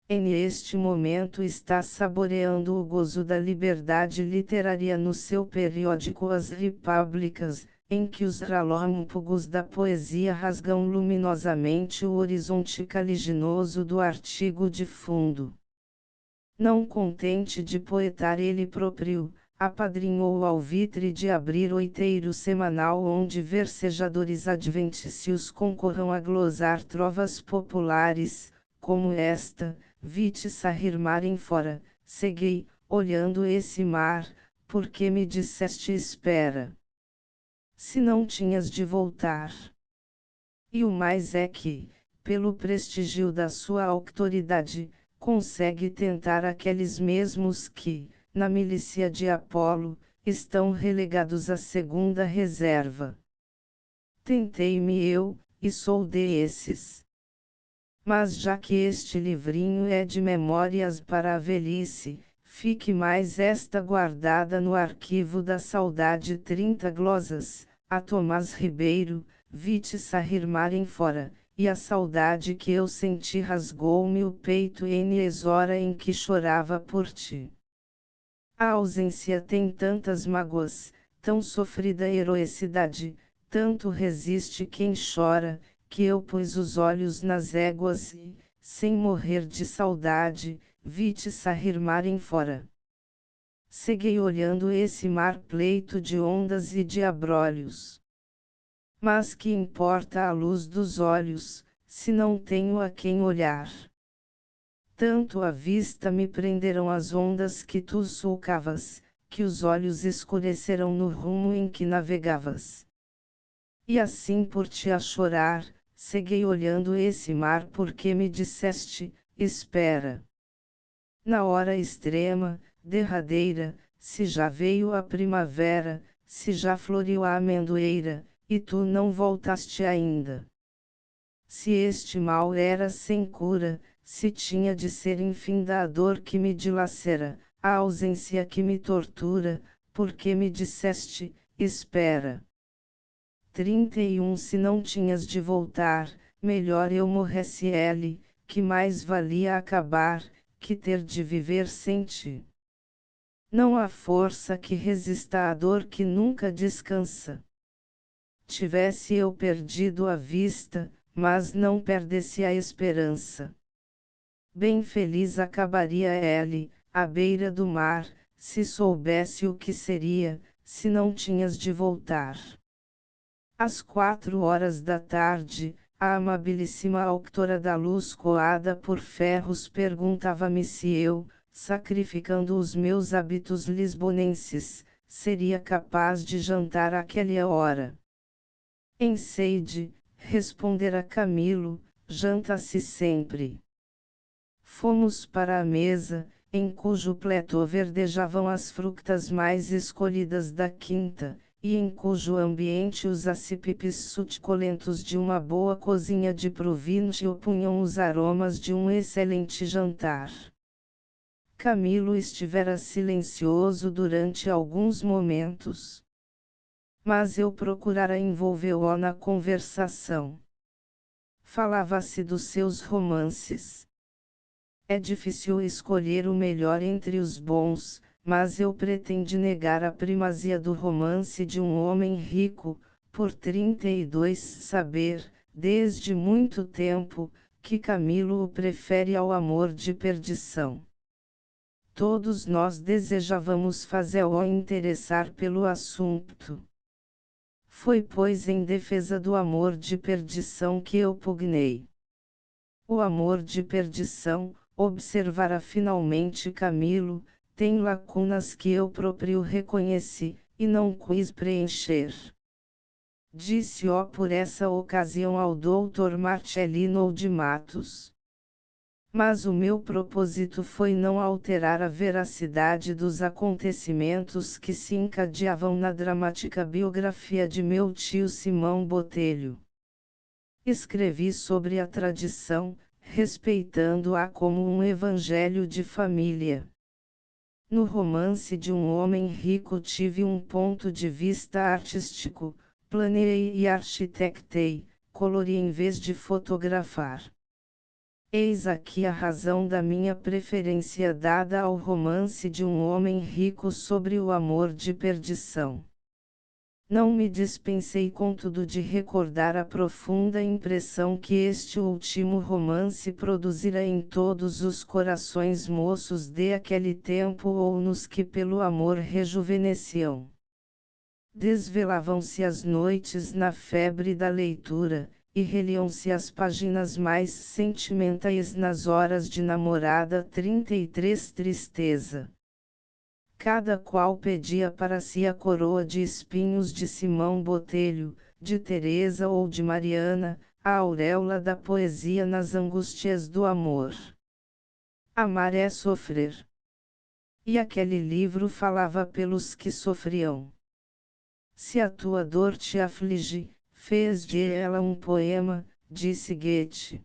Neste momento está saboreando o gozo da liberdade literária no seu periódico As Repúblicas, em que os relâmpagos da poesia rasgam luminosamente o horizonte caliginoso do artigo de fundo. Não contente de poetar ele próprio, apadrinhou o alvitre de abrir oiteiro semanal onde versejadores adventícios concorram a glosar trovas populares, como esta: vi-te sair mar em fora, segui, olhando esse mar, porque me disseste espera. Se não tinhas de voltar. E o mais é que, pelo prestígio da sua autoridade, consegue tentar aqueles mesmos que, na milícia de Apolo, estão relegados à segunda reserva. Tentei-me eu, e sou desses. Mas já que este livrinho é de memórias para a velhice, fique mais esta guardada no arquivo da saudade 30 glosas, a Tomás Ribeiro, vi-te sair mar em fora, e a saudade que eu senti rasgou-me o peito n hora em que chorava por ti. A ausência tem tantas mágoas, tão sofrida heroicidade, tanto resiste quem chora, que eu pus os olhos nas éguas e, sem morrer de saudade, vi-te sair mar em fora. Segui olhando esse mar pleito de ondas e de abrolhos. Mas que importa a luz dos olhos, se não tenho a quem olhar? Tanto à vista me prenderam as ondas que tu sulcavas, que os olhos escureceram no rumo em que navegavas. E assim por ti a chorar, segui olhando esse mar porque me disseste, espera. Na hora extrema, derradeira, se já veio a primavera, se já floriu a amendoeira, e tu não voltaste ainda. Se este mal era sem cura, se tinha de ser enfim da dor que me dilacera, a ausência que me tortura, porque me disseste, espera. 31 Se não tinhas de voltar, melhor eu morresse ele, que mais valia acabar, que ter de viver sem ti. Não há força que resista à dor que nunca descansa. Tivesse eu perdido a vista, mas não perdesse a esperança. Bem feliz acabaria ele, à beira do mar, se soubesse o que seria, se não tinhas de voltar. Às 4 horas da tarde, a amabilíssima autora da luz coada por ferros perguntava-me se eu, sacrificando os meus hábitos lisbonenses, seria capaz de jantar àquela hora. Em Seide, respondera Camilo, janta-se sempre. Fomos para a mesa, em cujo pleto verdejavam as frutas mais escolhidas da quinta, e em cujo ambiente os acipipes suculentos de uma boa cozinha de Província opunham os aromas de um excelente jantar. Camilo estivera silencioso durante alguns momentos. Mas eu procurara envolvê-lo na conversação. Falava-se dos seus romances. É difícil escolher o melhor entre os bons, mas eu pretendi negar a primazia do romance de um homem rico, por 32 saber, desde muito tempo, que Camilo o prefere ao amor de perdição. Todos nós desejávamos fazê-lo interessar pelo assunto. Foi pois em defesa do amor de perdição que eu pugnei. O amor de perdição, observara finalmente Camilo, tem lacunas que eu próprio reconheci, e não quis preencher. Disse-o por essa ocasião ao Dr. Marcelino de Matos. Mas o meu propósito foi não alterar a veracidade dos acontecimentos que se encadeavam na dramática biografia de meu tio Simão Botelho. Escrevi sobre a tradição, respeitando-a como um evangelho de família. No romance de um homem rico tive um ponto de vista artístico, planeei e arquitectei, colori em vez de fotografar. Eis aqui a razão da minha preferência dada ao romance de um homem rico sobre o amor de perdição. Não me dispensei contudo de recordar a profunda impressão que este último romance produzira em todos os corações moços de aquele tempo ou nos que pelo amor rejuvenesciam. Desvelavam-se as noites na febre da leitura, e reliam-se as páginas mais sentimentais nas horas de namorada 33 tristeza. Cada qual pedia para si a coroa de espinhos de Simão Botelho, de Teresa ou de Mariana, a auréola da poesia nas angústias do amor. Amar é sofrer. E aquele livro falava pelos que sofriam. Se a tua dor te aflige, fez de ela um poema, disse Goethe.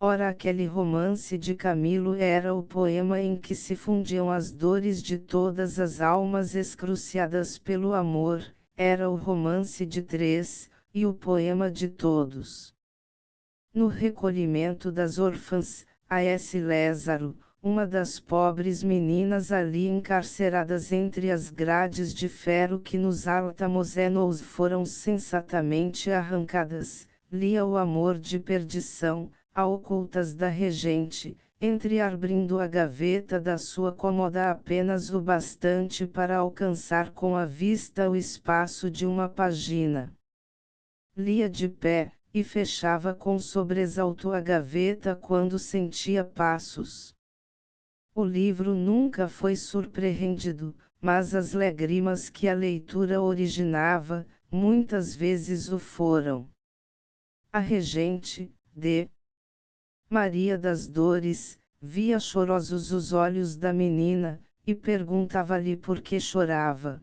Ora, aquele romance de Camilo era o poema em que se fundiam as dores de todas as almas excruciadas pelo amor, era o romance de três, e o poema de todos. No recolhimento das órfãs, a S. Lázaro, uma das pobres meninas ali encarceradas entre as grades de ferro que nos altamozenos foram sensatamente arrancadas, lia O Amor de Perdição, a ocultas da regente, entreabrindo a gaveta da sua cômoda apenas o bastante para alcançar com a vista o espaço de uma página. Lia de pé, e fechava com sobressalto a gaveta quando sentia passos. O livro nunca foi surpreendido, mas as lágrimas que a leitura originava, muitas vezes o foram. A regente, de Maria das Dores, via chorosos os olhos da menina, e perguntava-lhe por que chorava.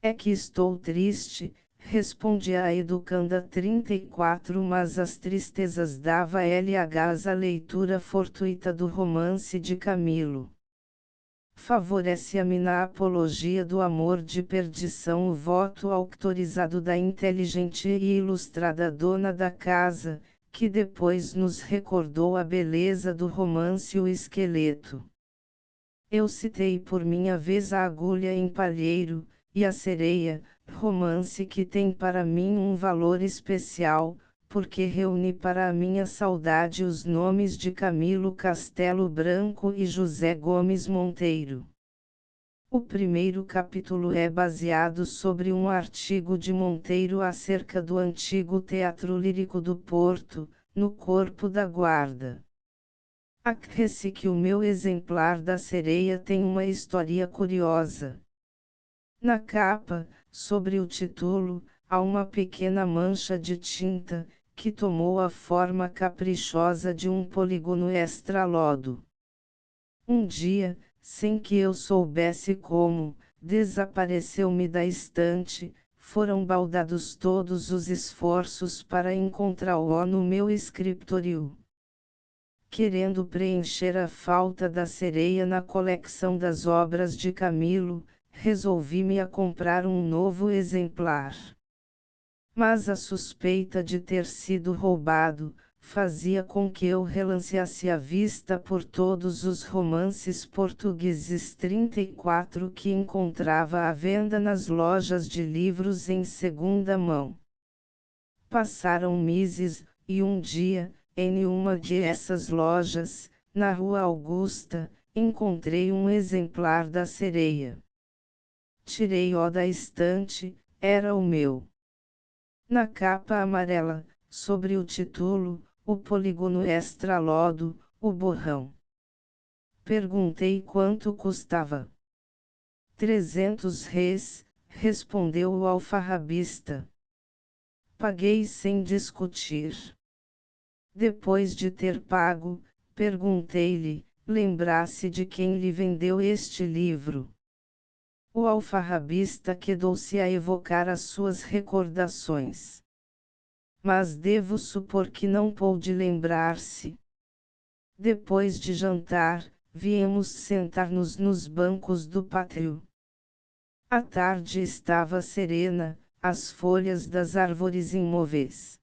É que estou triste, respondia a educanda 34, mas as tristezas dava LH a leitura fortuita do romance de Camilo. Favorece-me na apologia do amor de perdição o voto autorizado da inteligente e ilustrada dona da casa, que depois nos recordou a beleza do romance O Esqueleto. Eu citei por minha vez A Agulha em Palheiro, e A Sereia, romance que tem para mim um valor especial, porque reúne para a minha saudade os nomes de Camilo Castelo Branco e José Gomes Monteiro. O primeiro capítulo é baseado sobre um artigo de Monteiro acerca do antigo Teatro Lírico do Porto, no Corpo da Guarda. Acresce que o meu exemplar da Sereia tem uma história curiosa. Na capa, sobre o título, há uma pequena mancha de tinta, que tomou a forma caprichosa de um polígono extra-lodo. Um dia, sem que eu soubesse como, desapareceu-me da estante, foram baldados todos os esforços para encontrá-lo no meu escritório. Querendo preencher a falta da sereia na coleção das obras de Camilo, resolvi-me a comprar um novo exemplar. Mas a suspeita de ter sido roubado, fazia com que eu relanceasse a vista por todos os romances portugueses 34 que encontrava à venda nas lojas de livros em segunda mão. Passaram meses, e um dia, em uma de essas lojas, na Rua Augusta, encontrei um exemplar da Sereia. Tirei-o da estante, era o meu. Na capa amarela, sobre o título, o polígono extra-lodo, o borrão. Perguntei quanto custava. 300 réis, respondeu o alfarrabista. Paguei sem discutir. Depois de ter pago, perguntei-lhe, lembrasse de quem lhe vendeu este livro. O alfarrabista quedou-se a evocar as suas recordações. Mas devo supor que não pôde lembrar-se. Depois de jantar, viemos sentar-nos nos bancos do pátio. A tarde estava serena, as folhas das árvores imóveis.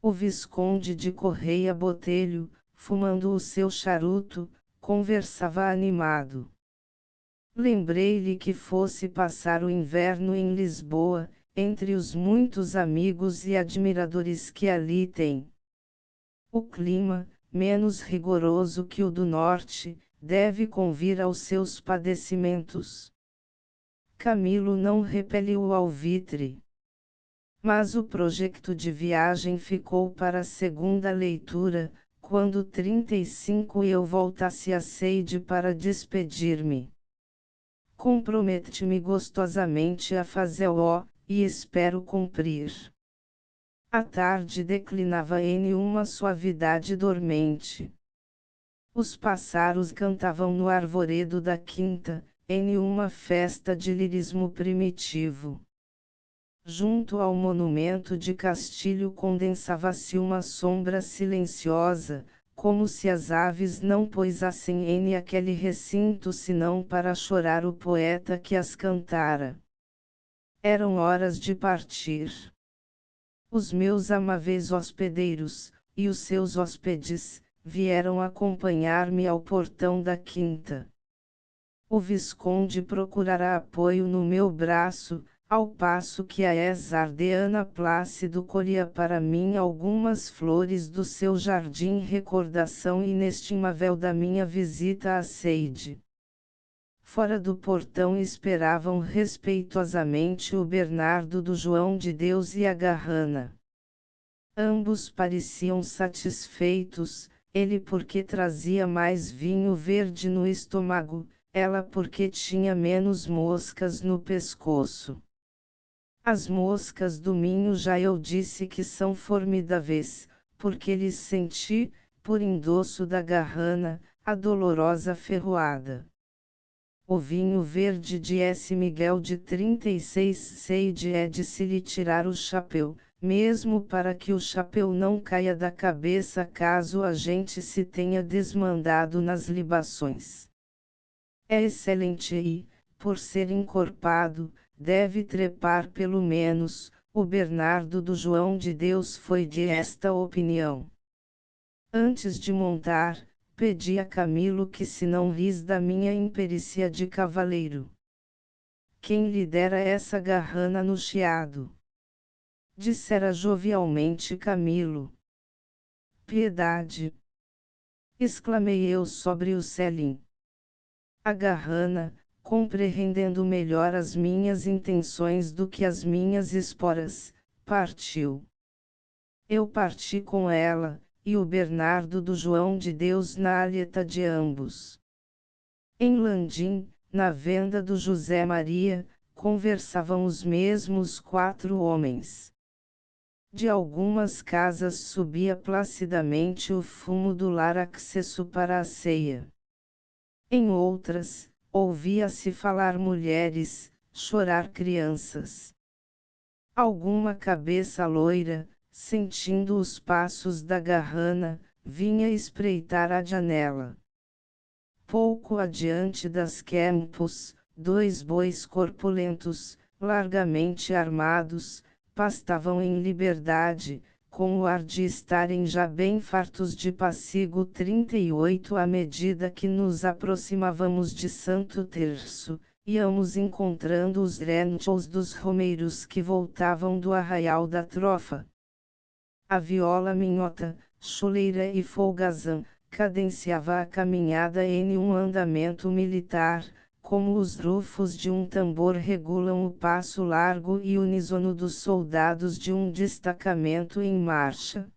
O Visconde de Correia Botelho, fumando o seu charuto, conversava animado. Lembrei-lhe que fosse passar o inverno em Lisboa, entre os muitos amigos e admiradores que ali tem. O clima, menos rigoroso que o do norte, deve convir aos seus padecimentos. Camilo não repeliu o alvitre. Mas o projeto de viagem ficou para a segunda leitura, quando 35 eu voltasse a Seide para despedir-me. Compromete-me gostosamente a fazê-lo, e espero cumprir. A tarde declinava em uma suavidade dormente. Os pássaros cantavam no arvoredo da quinta, em uma festa de lirismo primitivo. Junto ao monumento de Castilho condensava-se uma sombra silenciosa, como se as aves não pousassem em aquele recinto senão para chorar o poeta que as cantara. Eram horas de partir. Os meus amáveis hospedeiros, e os seus hóspedes, vieram acompanhar-me ao portão da quinta. O Visconde procurará apoio no meu braço, ao passo que a ex-ardeana Plácido colhia para mim algumas flores do seu jardim, recordação inestimável da minha visita a Seide. Fora do portão esperavam respeitosamente o Bernardo do João de Deus e a Garrana. Ambos pareciam satisfeitos, ele porque trazia mais vinho verde no estômago, ela porque tinha menos moscas no pescoço. As moscas do Minho já eu disse que são formidáveis, porque lhes senti, por endosso da Garrana, a dolorosa ferroada. O vinho verde de S. Miguel de 36 Seide é de se lhe tirar o chapéu, mesmo para que o chapéu não caia da cabeça caso a gente se tenha desmandado nas libações. É excelente e, por ser encorpado, deve trepar pelo menos. O Bernardo do João de Deus foi de esta opinião. Antes de montar, pedi a Camilo que se não ris da minha imperícia de cavaleiro. Quem lhe dera essa garrana no chiado? Dissera jovialmente Camilo. Piedade! Exclamei eu sobre o selim. A garrana, compreendendo melhor as minhas intenções do que as minhas esporas, partiu. Eu parti com ela, e o Bernardo do João de Deus na alheta de ambos. Em Landim, na venda do José Maria, conversavam os mesmos 4 homens. De algumas casas subia placidamente o fumo do lar accesso para a ceia. Em outras, ouvia-se falar mulheres, chorar crianças. Alguma cabeça loira, sentindo os passos da garrana, vinha espreitar a janela. Pouco adiante das campos, 2 bois corpulentos, largamente armados, pastavam em liberdade, com o ar de estarem já bem fartos de passigo 38. À medida que nos aproximávamos de Santo Terço, íamos encontrando os renchos dos romeiros que voltavam do arraial da Trofa. A viola minhota, choleira e folgazã, cadenciava a caminhada em um andamento militar, como os rufos de um tambor regulam o passo largo e uníssono dos soldados de um destacamento em marcha.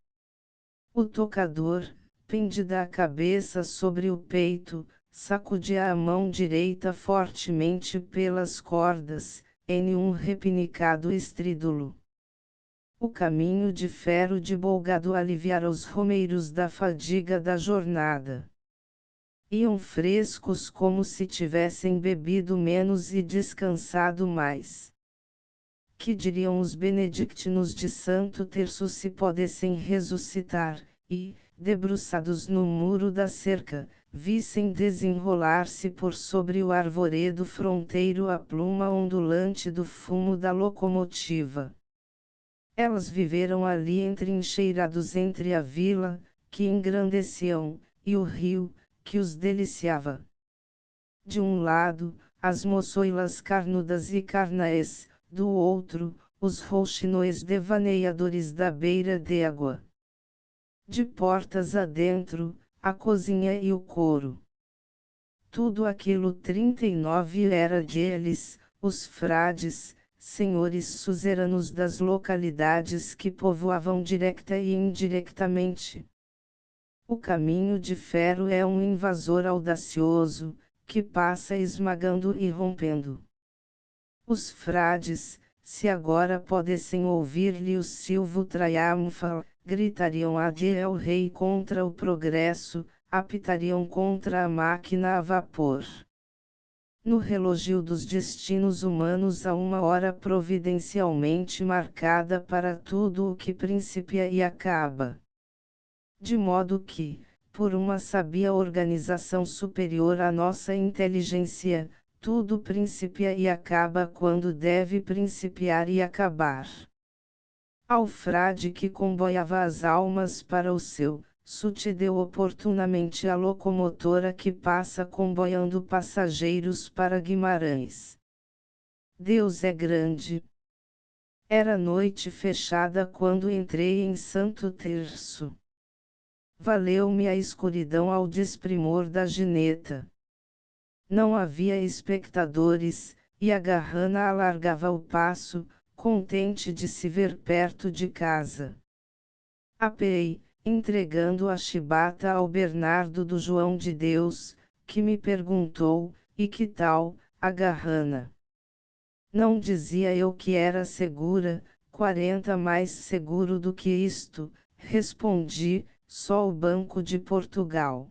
O tocador, pendida a cabeça sobre o peito, sacudia a mão direita fortemente pelas cordas, em um repinicado estrídulo. O caminho de ferro de Bolgado aliviara os romeiros da fadiga da jornada. Iam frescos como se tivessem bebido menos e descansado mais. Que diriam os benedictinos de Santo Terço se pudessem ressuscitar, e, debruçados no muro da cerca, vissem desenrolar-se por sobre o arvoredo fronteiro a pluma ondulante do fumo da locomotiva. Elas viveram ali entrincheirados entre a vila, que engrandeciam, e o rio, que os deliciava. De um lado, as moçoilas carnudas e carnaes, do outro, os rouxinoes devaneadores da beira d'água. De portas adentro, a cozinha e o coro. Tudo aquilo 39 era deles, os frades, senhores suzeranos das localidades que povoavam direta e indiretamente. O caminho de ferro é um invasor audacioso, que passa esmagando e rompendo. Os frades, se agora pudessem ouvir-lhe o silvo triunfal, gritariam adie ao rei contra o progresso, apitariam contra a máquina a vapor. No relógio dos destinos humanos há uma hora providencialmente marcada para tudo o que principia e acaba. De modo que, por uma sabia organização superior à nossa inteligência, tudo principia e acaba quando deve principiar e acabar. Ao frade que comboiava as almas para o céu, sucedeu oportunamente a locomotora que passa comboiando passageiros para Guimarães. Deus é grande. Era noite fechada quando entrei em Santo Terço. Valeu-me a escuridão ao desprimor da gineta. Não havia espectadores, e a garrana alargava o passo, contente de se ver perto de casa. Apeei, entregando a chibata ao Bernardo do João de Deus, que me perguntou, e que tal, a garrana? Não dizia eu que era segura, 40 mais seguro do que isto, respondi, só o Banco de Portugal.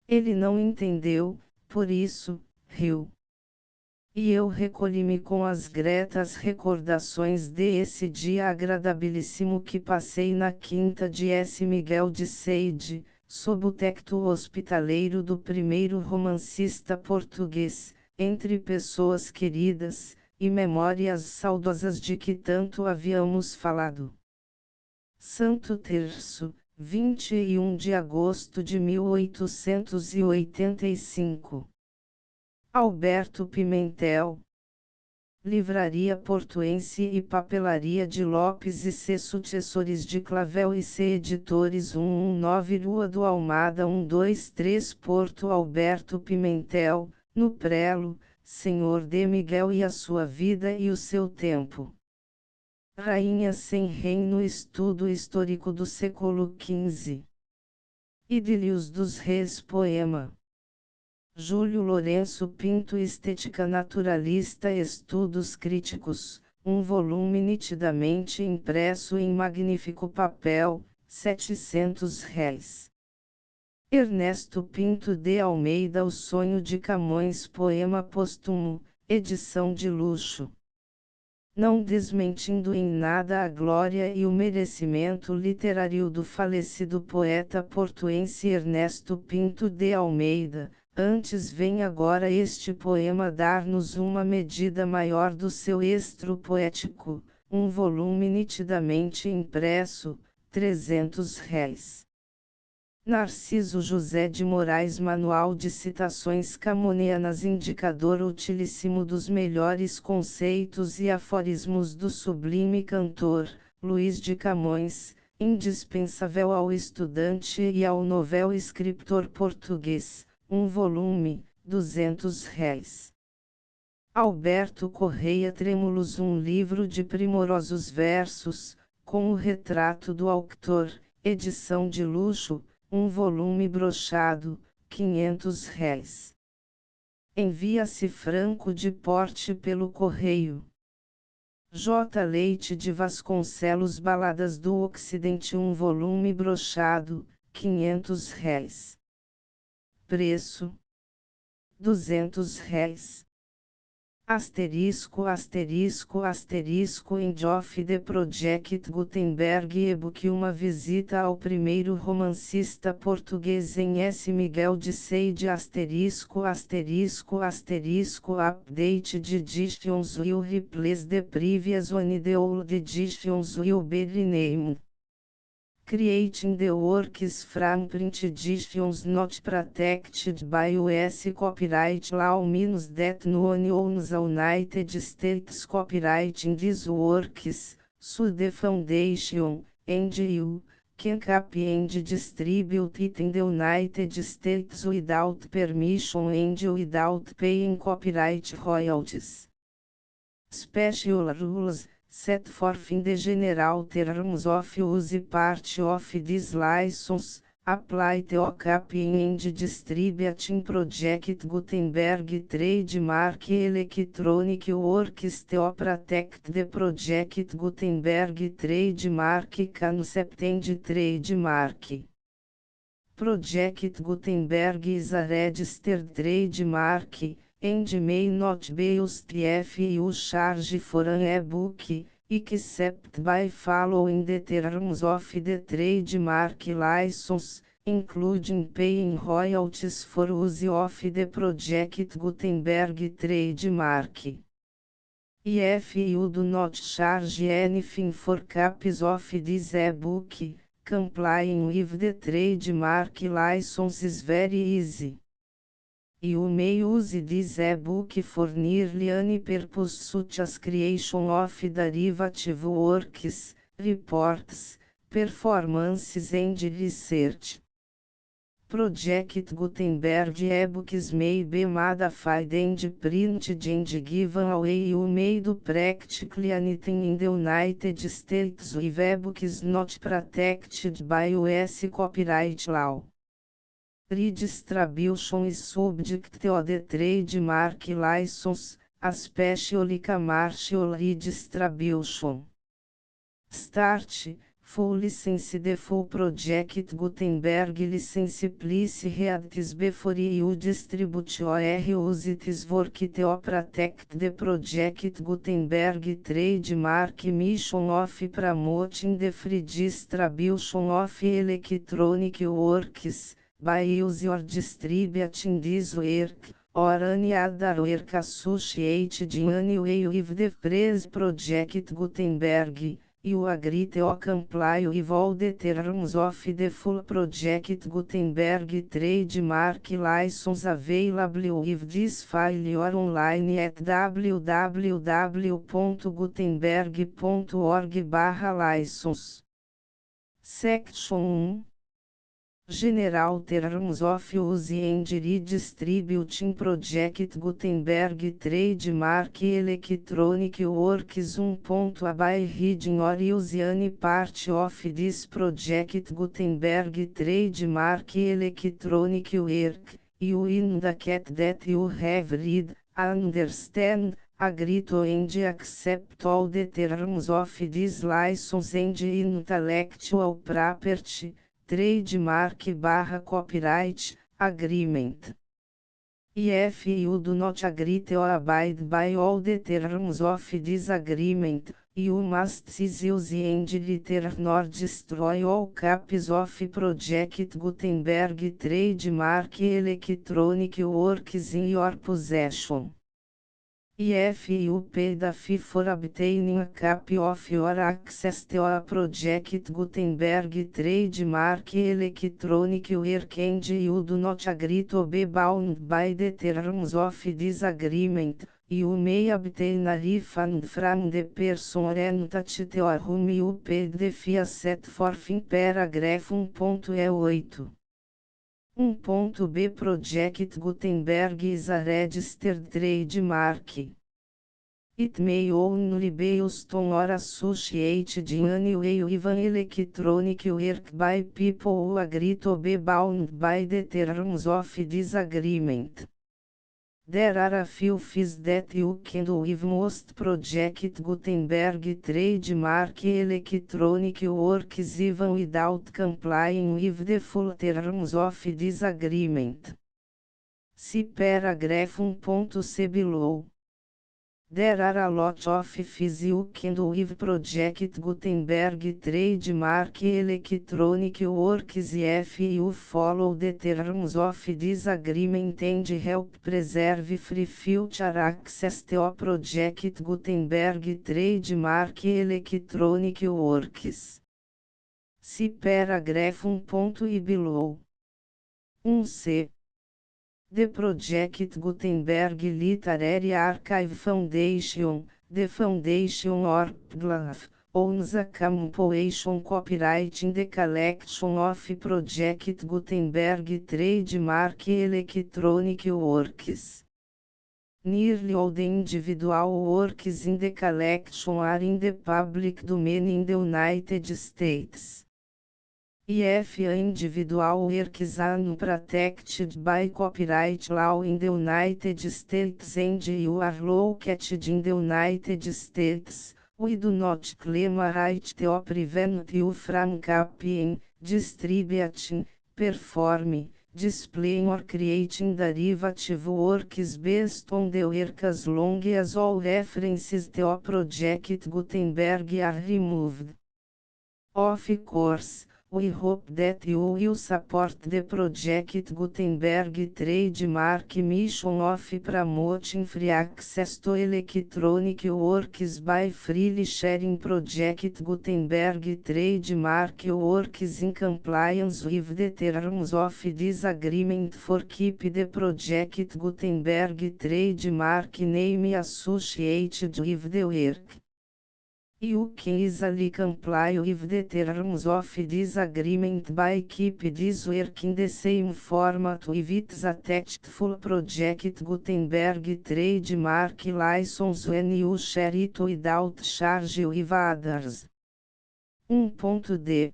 Ele não entendeu, por isso, riu. E eu recolhi-me com as gretas recordações de esse dia agradabilíssimo que passei na quinta de S. Miguel de Seide, sob o tecto hospitaleiro do primeiro romancista português, entre pessoas queridas, e memórias saudosas de que tanto havíamos falado. Santo Terço, 21 de agosto de 1885. Alberto Pimentel. Livraria Portuense e Papelaria de Lopes e C. Sucessores de Clavel e C. Editores 119 Rua do Almada 123 Porto Alberto Pimentel, no Prelo, Senhor de Miguel e a sua vida e o seu tempo. Rainha sem reino Estudo histórico do século XV. Idílios dos Reis Poema. Júlio Lourenço Pinto Estética Naturalista Estudos Críticos, um volume nitidamente impresso em magnífico papel, R$ 700. Ernesto Pinto de Almeida O Sonho de Camões Poema Póstumo, edição de luxo. Não desmentindo em nada a glória e o merecimento literário do falecido poeta portuense Ernesto Pinto de Almeida, antes vem agora este poema dar-nos uma medida maior do seu estro poético, um volume nitidamente impresso, R$ 300. Narciso José de Moraes Manual de Citações Camonianas Indicador utilíssimo dos melhores conceitos e aforismos do sublime cantor, Luís de Camões, indispensável ao estudante e ao novel escritor português, um volume, R$ 200. Alberto Correia Trêmulos um livro de primorosos versos, com o retrato do autor, edição de luxo, um volume brochado, R$ 500. Envia-se franco de porte pelo correio. J. Leite de Vasconcelos Baladas do Ocidente um volume brochado, R$ 500. Preço: R$ 200. End of the Project Gutenberg e-book Uma visita ao primeiro romancista português em S. Miguel de Seide Update de editions will replace the previous one the old editions will be renamed. Creating the works from print editions not protected by US copyright law means that no one owns a United States copyright in these works, so the foundation, and you, can copy and distribute it in the United States without permission and without paying copyright royalties. Special rules set forth in the general terms of use part of this license, apply to copying and distributing Project Gutenberg trademark electronic works to protect the Project Gutenberg trademark concept and trademark. Project Gutenberg is a registered trademark, and may not be used if you charge for an e-book, except by following the terms of the trademark license, including paying royalties for use of the Project Gutenberg trademark. If you do not charge anything for copies of this ebook, complying with the trademark license is very easy. You may use this ebook for nearly any purpose such as creation of derivative works, reports, performances and research. Project Gutenberg ebooks may be modified and printed and given away. You may do practically anything in the United States with ebooks not protected by US copyright law. Redistribution is subject to the trademark license, especially commercial redistribution. Start. Full license. The full Project Gutenberg license please read this before you distribute or use this work to protect the Project Gutenberg trademark mission of promoting the free distribution of electronic works, by use or distributing this work, or any other work associated in any way with the phrase Project Gutenberg. You agree to comply with all the terms of the full Project Gutenberg trademark license available with this file or online at www.gutenberg.org/license. Section 1. General Terms of Use and Redistributing Project Gutenberg Trademark Electronic Works 1. By reading or use any part of this Project Gutenberg Trademark Electronic Work, you indicate that you have read, understand, agree to and accept all the terms of this license and intellectual property, trademark/copyright, agreement. If you do not agree to abide by all the terms of this agreement, you must cease use and return or destroy all copies of Project Gutenberg trademark electronic works in your possession. If you pay the fee for obtaining a copy of your access to a Project Gutenberg trademark electronic work and you do not agree to be bound by the terms of this agreement, you may obtain a refund from the person or entity to whom you paid the fee set forth in paragraph 1.8. 1.b Project Gutenberg is a registered trademark. It may only be used on or associated in any way with an electronic work by people who agree to be bound by the terms of this agreement. There are a few fees that you can do with most Project Gutenberg trademark electronic works even without complying with the full terms of this agreement. See paragraph 1.c below. There are a lot of fees you can do with Project Gutenberg trademark electronic works if you follow the terms of this agreement and help preserve free future access to Project Gutenberg trademark electronic works. See paragraph 1.i below. 1c. The Project Gutenberg Literary Archive Foundation, the Foundation or PGLAF, owns a compilation copyright in the collection of Project Gutenberg trademark electronic works. Nearly all the individual works in the collection are in the public domain in the United States. If individual works are not protected by copyright law in the United States and you are located in the United States, we do not claim a right to prevent you from copying, distributing, performing, displaying or creating derivative works based on the work as long as all references to Project Gutenberg are removed. Of course, We hope that you will support the project Gutenberg trademark mission of promoting free access to electronic works by freely sharing project Gutenberg trademark works in compliance with the terms of this agreement for keep the project Gutenberg trademark name associated with the work. You can easily comply with the terms of this agreement by keep this work in the same format with its attached full project Gutenberg trademark license when you share it without charge with others. 1.d.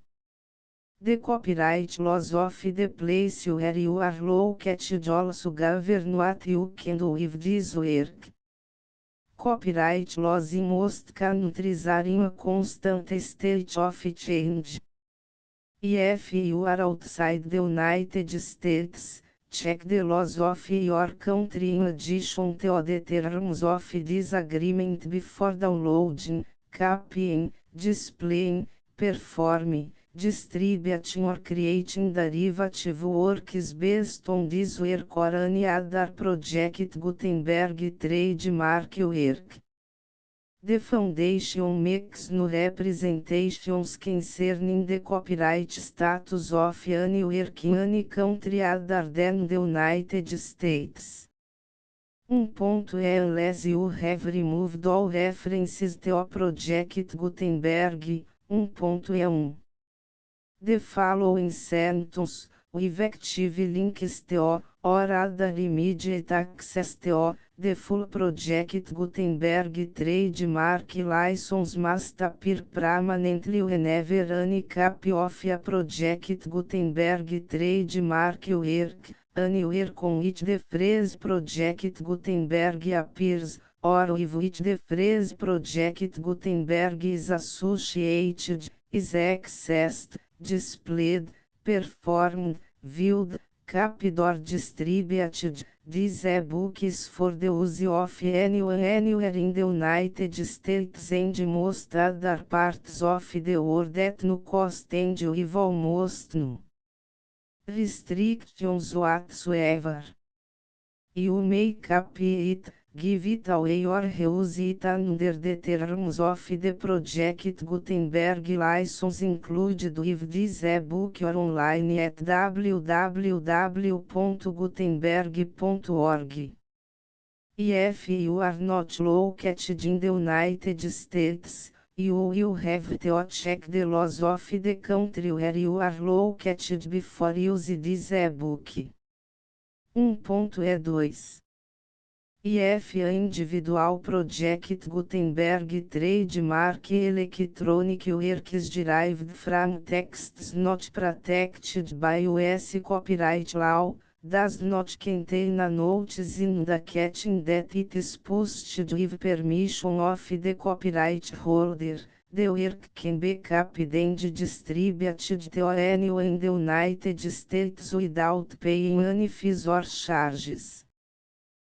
The copyright laws of the place where you are located also govern what you can do with this work. Copyright laws in most countries are in a constant state of change. If you are outside the United States, check the laws of your country in addition to the terms of this agreement before downloading, copying, displaying, performing, distributing or creating derivative works based on this work or any other project Gutenberg trademark work. The Foundation makes no representations concerning the copyright status of any work in any country other than the United States. 1.e Unless you have removed all references to project Gutenberg, 1.e1. The following sentence, with active links to, or other immediate access to, the full project Gutenberg trademark license must appear permanently whenever any copy of a project Gutenberg trademark work, anywhere con which the phrase project Gutenberg appears, or with which the phrase project Gutenberg is associated, is accessed, displayed, performed, viewed, copied or distributed. This e-book is for the use of anyone anywhere in the United States and most other parts of the world at no cost and with almost no restrictions whatsoever. You may copy it, give it away or reuse it under the terms of the project Gutenberg license included with this e-book or online at www.gutenberg.org. If you are not located in the United States, you will have to check the laws of the country where you are located before use this e-book. 1.e2. If a individual project Gutenberg trademark electronic works derived from texts not protected by US copyright law, does not contain a notice indicating that it is posted with permission of the copyright holder, the work can be copied and distributed to anyone in the United States without paying any fees or charges.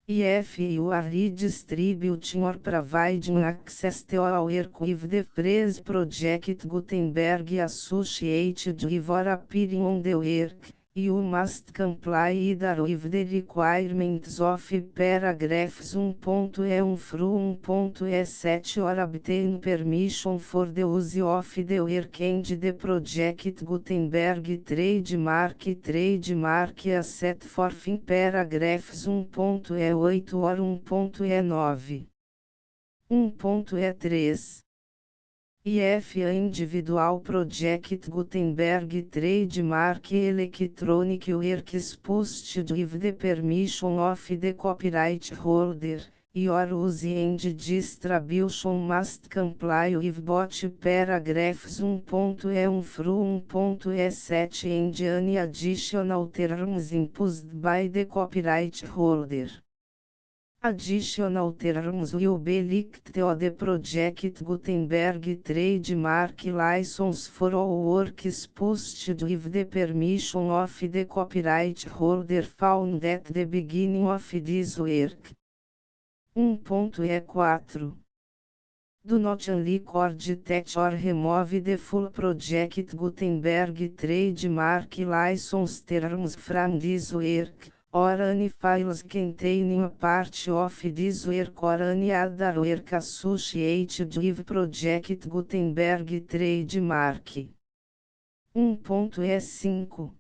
If you are redistributing or providing access to a work with the phrase project Gutenberg associated with or appearing on the work, you must comply either with the requirements of paragraphs 1.e1 through 1.e7 or obtain permission for the use of the work and the project Gutenberg trademark as set forth in paragraphs 1.e8 or 1.e9. 1.e3. If a individual project Gutenberg trademark electronic works posted with the permission of the copyright holder, your use and distribution must comply with both paragraphs 1.e1 through 1.e7 and any additional terms imposed by the copyright holder. Additional terms will be linked to the project Gutenberg trademark license for all works posted with the permission of the copyright holder found at the beginning of this work. 1.e4. Do not unrecord that or remove the full project Gutenberg trademark license terms from this work, or any files containing a part of this work or any other work associated with project Gutenberg trademark. 1.E5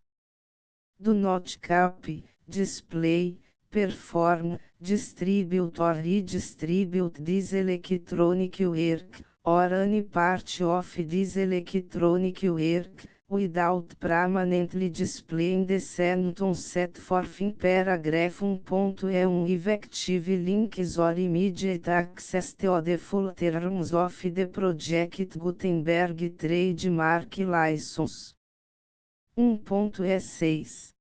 Do not copy, display, perform, distribute or redistribute this electronic work, or any part of this electronic work, without permanently displaying the sentence set forth in paragraph 1.E1 effective links or immediate access to the full terms of the project Gutenberg trademark license. 1.E6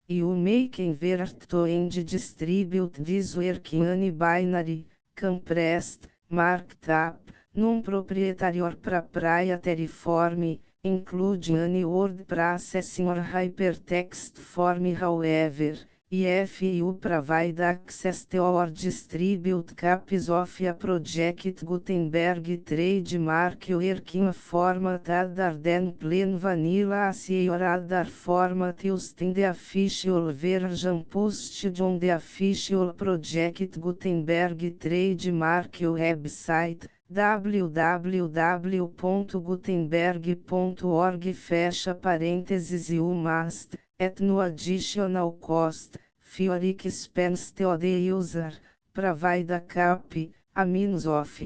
You may convert to and distribute this work in any binary, compressed, marked up, non-proprietary or proprietary form, including any word processing or hypertext form. However, if you provide access to or distribute copies of a project Gutenberg trademark work in a format other than plain vanilla ASCII or other format used in the official version posted on the official project Gutenberg trademark website, www.gutenberg.org fecha parênteses you must, at no additional cost, for expense to the user, provide a copy, a means of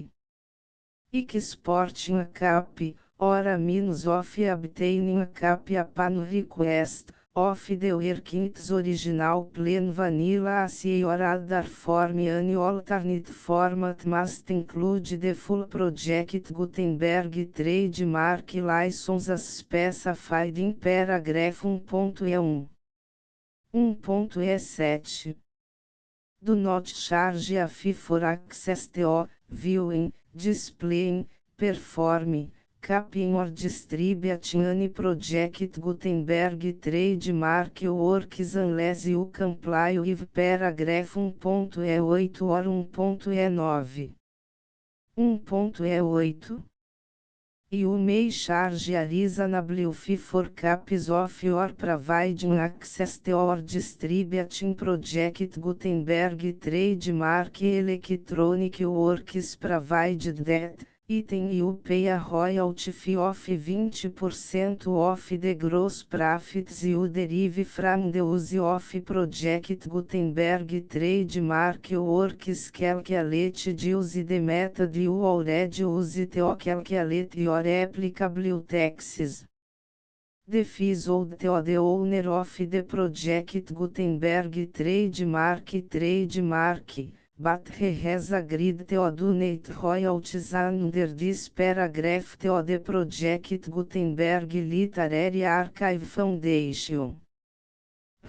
exporting a copy, or a means of obtaining a copy upon request, of the work in its original plain vanilla ASCII or other form. Any alternate format must include the full project Gutenberg trademark license as specified in paragraph 1.E1. 1.E7 Do not charge a fee for access to, viewing, displaying, performing, copying or distributing any project Gutenberg trademark works unless you comply with paragraph 1.E8 or 1.E9. 1.E8 You may charge a reasonable fee for copies of your providing access to or distributing project Gutenberg trademark electronic works provided that, item you pay a royalty fee of 20% of the gross profits you derive from the use of project Gutenberg trademark works calculated use the method you already use to calculate your applicable taxes. The fees owed to the owner of the project Gutenberg trademark, but he has agreed to donate royalties under this paragraph to the project Gutenberg Literary Archive Foundation.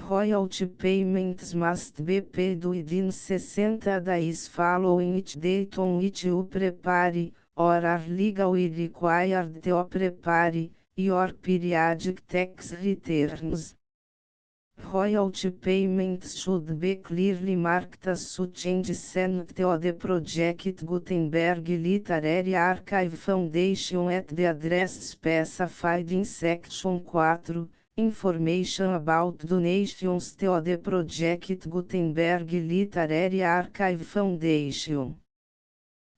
Royalty payments must be paid within 60 days following each date on which you prepare, or are legally required to prepare, your periodic tax returns. Royalty payments should be clearly marked as such and sent to the project Gutenberg Literary Archive Foundation at the address specified in Section 4, Information about donations to the project Gutenberg Literary Archive Foundation.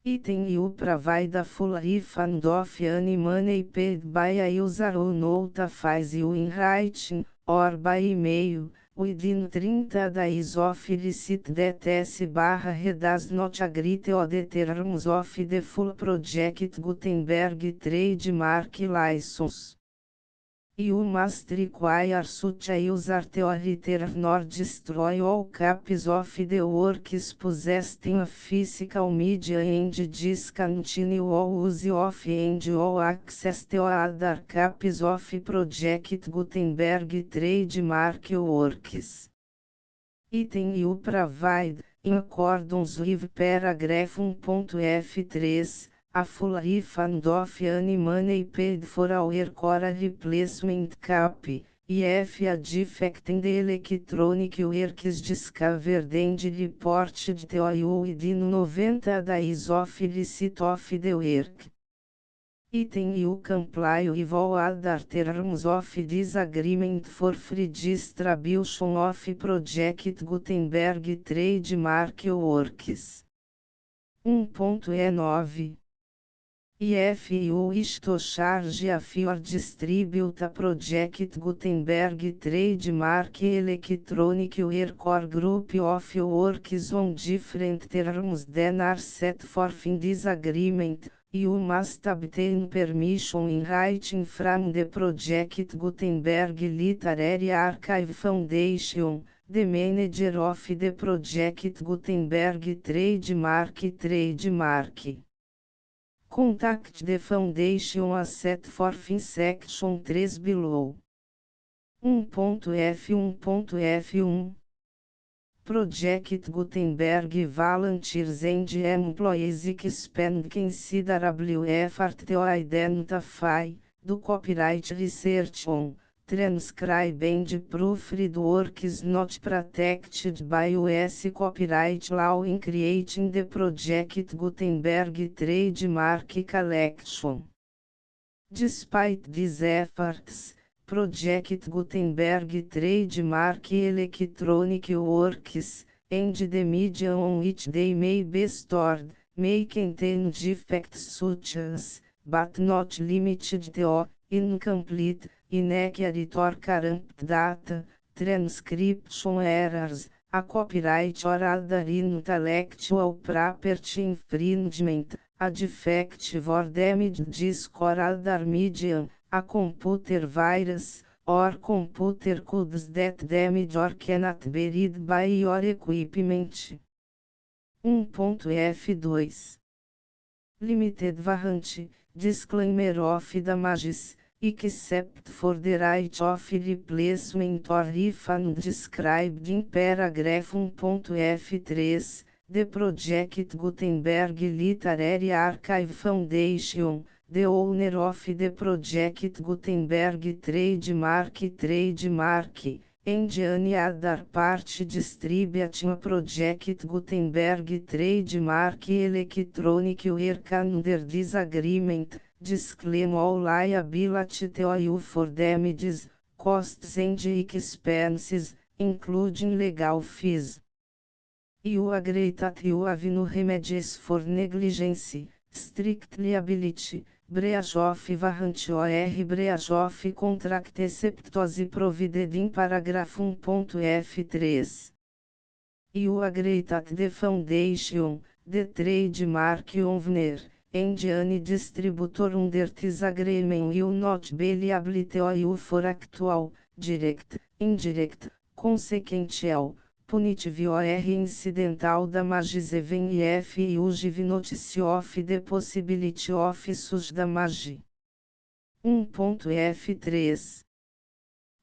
Item you provide a full refund of any money paid by a user who notifies you in writing, or by email, within 30 days of receipt that S/he does not agree to the terms of the full project Gutenberg trademark license. You must require such a user to return or destroy all copies of the works possessed in a physical media and discontinue all use of and all access to other copies of project Gutenberg trademark works. Item you provide, in accordance with paragraph 1.F3, a full refund of any money paid for a work or a replacement copy, if a defect in the electronic works discovered and reported to you within 90 days of receipt of the work. Item you comply with all other terms of this agreement for free distribution of Project Gutenberg trademark works. 1.E9 If you wish to charge of your distribute a Project Gutenberg trademark electronic work or group of works on different terms than are set forth in this agreement, you must obtain permission in writing from the Project Gutenberg Literary Archive Foundation, the manager of the Project Gutenberg trademark. Contact the Foundation as set forth in Section 3 below. 1.F1.F1 Project Gutenberg volunteers and employees expend considerable effort to identify, do copyright research on, transcribe and proofread works not protected by US copyright law in creating the Project Gutenberg trademark collection. Despite these efforts, Project Gutenberg trademark electronic works, and the media on which they may be stored, may contain defects such as, but not limited to, incomplete, inaccurate or corrupt data, transcription errors, a copyright or other intellectual property infringement, a defective or damaged disk or other medium, a computer virus, or computer codes that damage or cannot be read by your equipment. 1.F2 Limited warranty, disclaimer of damages, except for the right of replacement or refund described in paragraph 1.F3, the Project Gutenberg Literary Archive Foundation, the owner of the Project Gutenberg trademark, and any other party distributing a Project Gutenberg trademark electronic work under this agreement, disclaim all liability to you for damages, costs and expenses, including legal fees. You agree that you have no remedies for negligence, strict liability, breach of warranty or breach of contract except as provided in paragraph 1.F3. You agree that the Foundation, the trademark owner, and any distributor under this agreement will not be liable to you for actual, direct, indirect, consequential, punitive or incidental damages even if you give notice of the possibility of such damage. 1.F3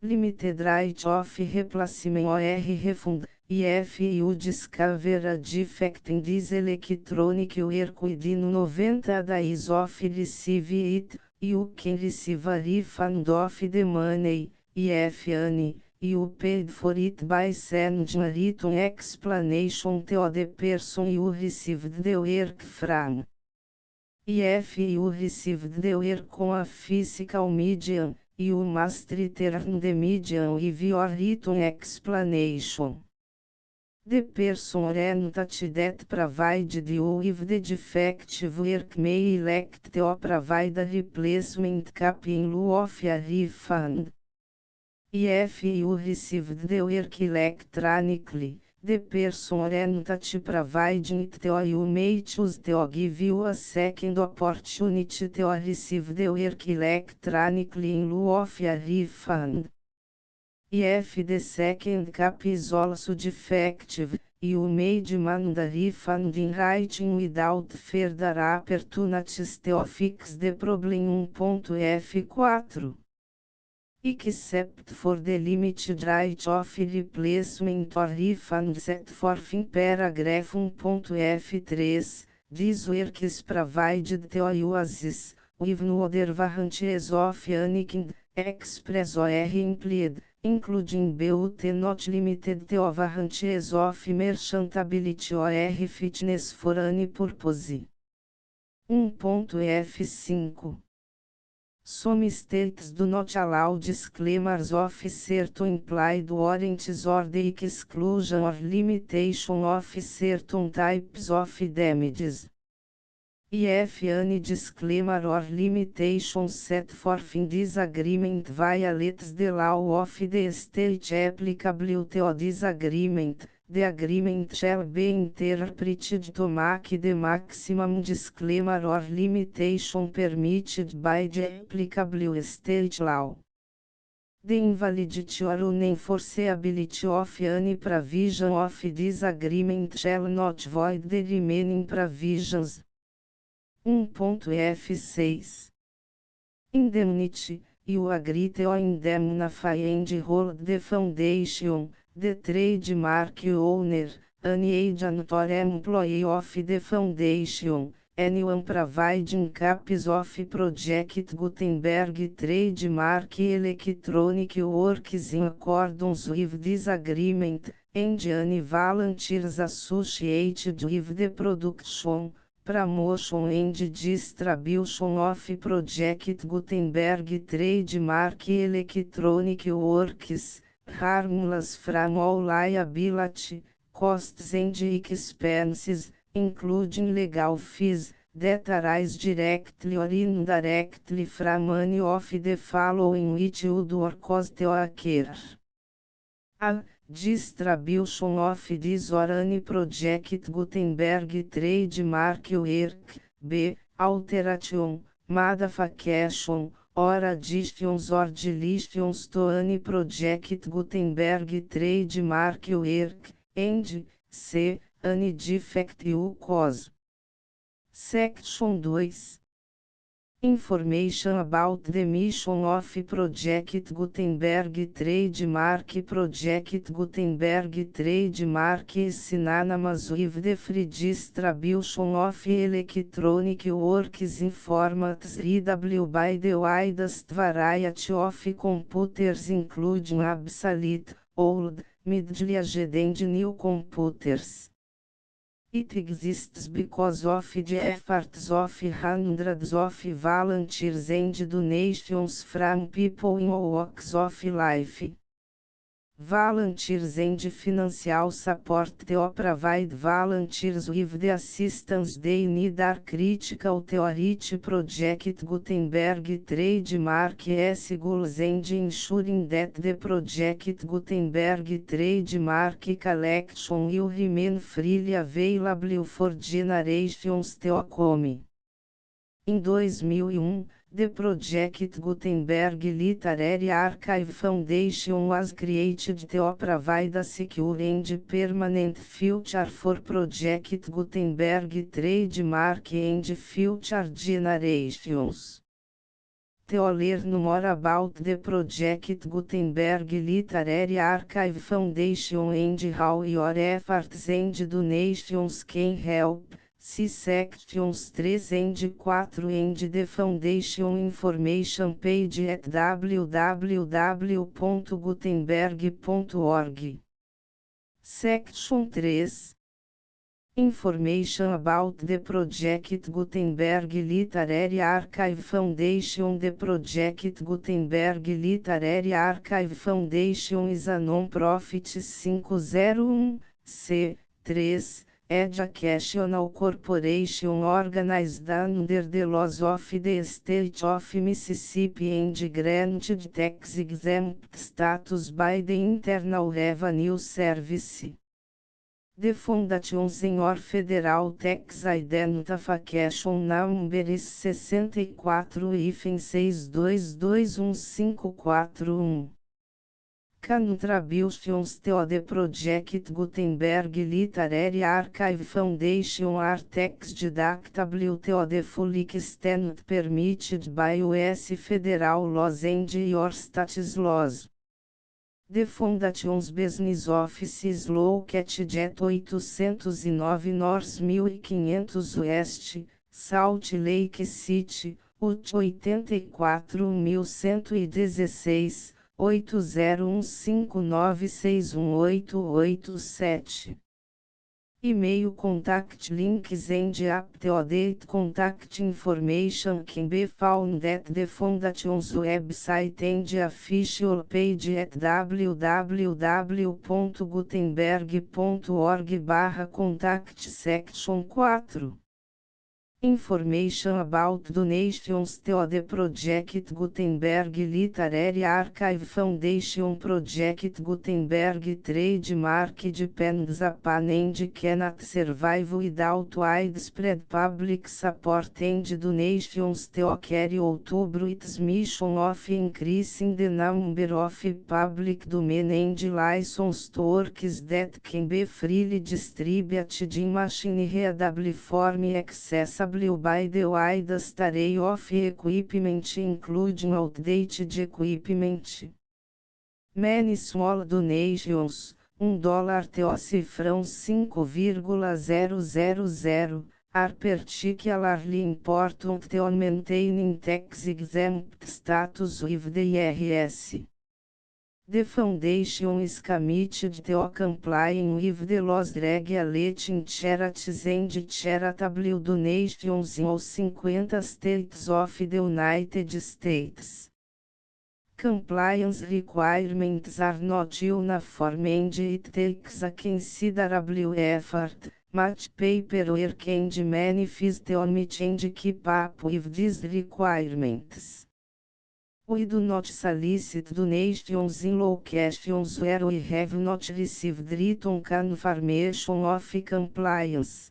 Limited right of replacement or refund, if you discover a defect in this electronic work within 90 days of receive it, you can receive a refund of the money, if any. You paid for it by sending a written explanation to the person you received the work from. If you received the work on a physical medium, you must return the medium with your written explanation. The person or entity that provided you with the defective work may elect to provide a replacement copy in lieu of a refund. If you received the work electronically, the person or entity providing it to you may choose to give you a second opportunity to receive the work electronically in lieu of a refund. If the second copy is also defective, you may demand a refund in writing without further opportunities to fix the problem. 1.F4 Except for the limited right of replacement or refund set forth in paragraph 1.F3, this work is provided to you as is, with no other warranties of any kind, express or implied, including but not limited to warranties of merchantability or fitness for any purpose. 1.F5 Some states do not allow disclaimers of certain implied warranties or the exclusion or limitation of certain types of damages. If any disclaimer or limitation set forth in this agreement violates the law of the state applicable to this agreement, the agreement shall be interpreted to make the maximum disclaimer or limitation permitted by the applicable state law. The invalidity or unenforceability of any provision of this agreement shall not void the remaining provisions. 1.F6 Indemnity, you agree to indemnify and hold the foundation, the trademark owner, any agent or employee of the foundation, anyone providing copies of Project Gutenberg trademark electronic works in accordance with this agreement, and any volunteers associated with the production, promotion and distribution of Project Gutenberg trademark electronic works, harmless from all liability, costs and expenses, including legal fees, that arise directly or indirectly from any of the following which would or cause to occur. A. Distribution of this or any Project Gutenberg trademark work. B. Alteration, modification, or additions or deletions to any Project Gutenberg trademark work, and C. Any defect you cause. Section 2. Information about the mission of Project Gutenberg trademark. Project Gutenberg trademark is synonymous with the free distribution of electronic works in formats readable by the widest variety of computers, including obsolete, old, middle-aged and new computers. It exists because of the efforts of hundreds of volunteers and donations from people in all walks of life. Volunteers and financial support to provide volunteers with the assistance they need are critical to reach Project Gutenberg trademark goals and ensuring that the Project Gutenberg trademark collection will remain freely available for generations to come. Em 2001, the Project Gutenberg Literary Archive Foundation was created to provide a secure and permanent future for Project Gutenberg trademark and future generations. To learn more about the Project Gutenberg Literary Archive Foundation and how your efforts and donations can help, see sections 3 and 4 and the Foundation information page at www.gutenberg.org. Section 3. Information about the Project Gutenberg Literary Archive Foundation. The Project Gutenberg Literary Archive Foundation is a non-profit 501(c)(3) educational corporation organized under the laws of the State of Mississippi and granted tax-exempt status by the Internal Revenue Service. The Foundation Senior Federal Tax Identification Number is 64-6221541. Contributions to the Project Gutenberg Literary Archive Foundation are tax deductible to the full extent permitted by U.S. federal laws and your state's laws. The Foundation's business office is located at 809 North 1500 West, Salt Lake City, UT 84.116, 8015961887. E-mail contact links and update contact information can be found at the Foundation's website and official page at www.gutenberg.org/contact section 4. Information about donations to the Project Gutenberg Literary Archive Foundation. Project Gutenberg trademark depends upon and cannot survive without widespread public support and donations to carry out its mission of increasing the number of public domain and licensed works that can be freely distributed in machine-readable form accessible by the widest array of equipment including outdated equipment. Many small donations, $1 to cifrão 5,000, are particularly important to maintaining tax-exempt status with the IRS. The foundation is committed to complying with the laws regulating charities and charitable donations in all 50 states of the United States. Compliance requirements are not uniform and it takes a considerable effort, much paperwork and manifest to meet and keep up with these requirements. We do not solicit donations in locations where we have not received written confirmation of compliance.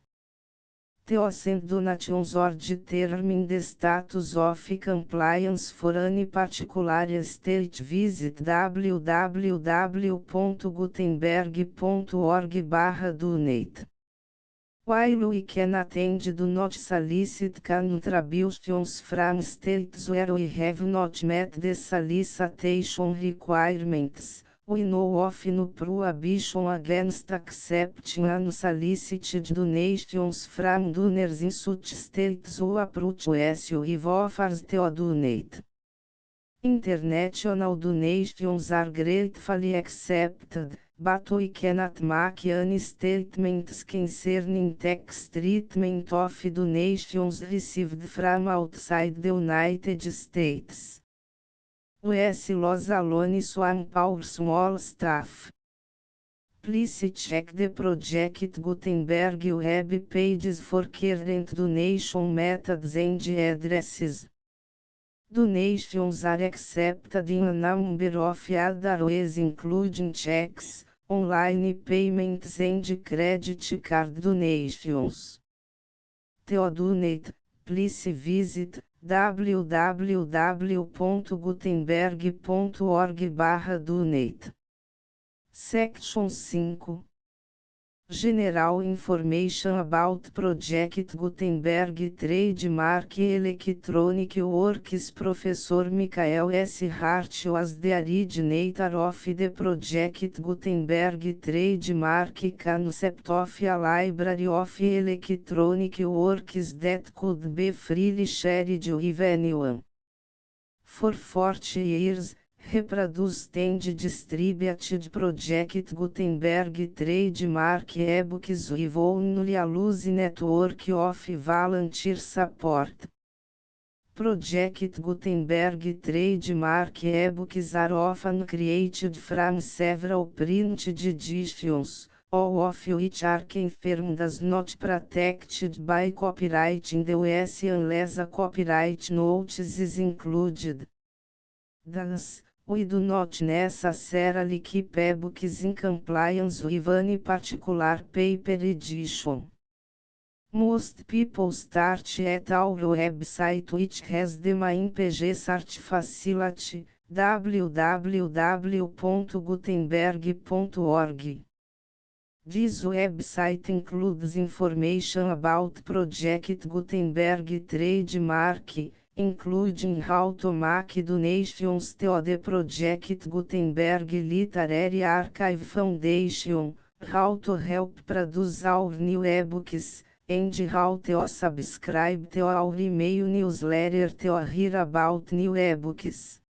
To send donations or determine the status of compliance for any particular state, visit www.gutenberg.org/donate. While we can attend do not solicit contributions from states where we have not met the solicitation requirements, we know of no prohibition against accepting unsolicited donations from donors in such states who approach us with offers to donate. International donations are gratefully accepted, but we cannot make any statements concerning tax treatment of donations received from outside the United States. US laws alone swamp our small staff. Please check the Project Gutenberg web pages for current donation methods and addresses. Donations are accepted in a number of other ways including checks, online payments and credit card donations. To donate, please visit www.gutenberg.org/donate. Section 5. General Information about Project Gutenberg Trademark Electronic Works. Professor Michael S. Hart was the originator of the Project Gutenberg Trademark concept of a library of electronic works that could be freely shared with anyone. For 40 years, reproduced and distributed Project Gutenberg trademark ebooks with only a loose network of volunteer support. Project Gutenberg trademark ebooks are often created from several printed editions, all of which are confirmed as not protected by copyright in the US unless a copyright notice is included. Thus, we do not necessarily keep ebooks in compliance with any particular paper edition. Most people start at our website, which has the main page search facility, www.gutenberg.org. This website includes information about Project Gutenberg trademark, including how to make donations to the Project Gutenberg Literary Archive Foundation, how to help produce our new ebooks, And how to subscribe to our email newsletter to hear about new ebooks.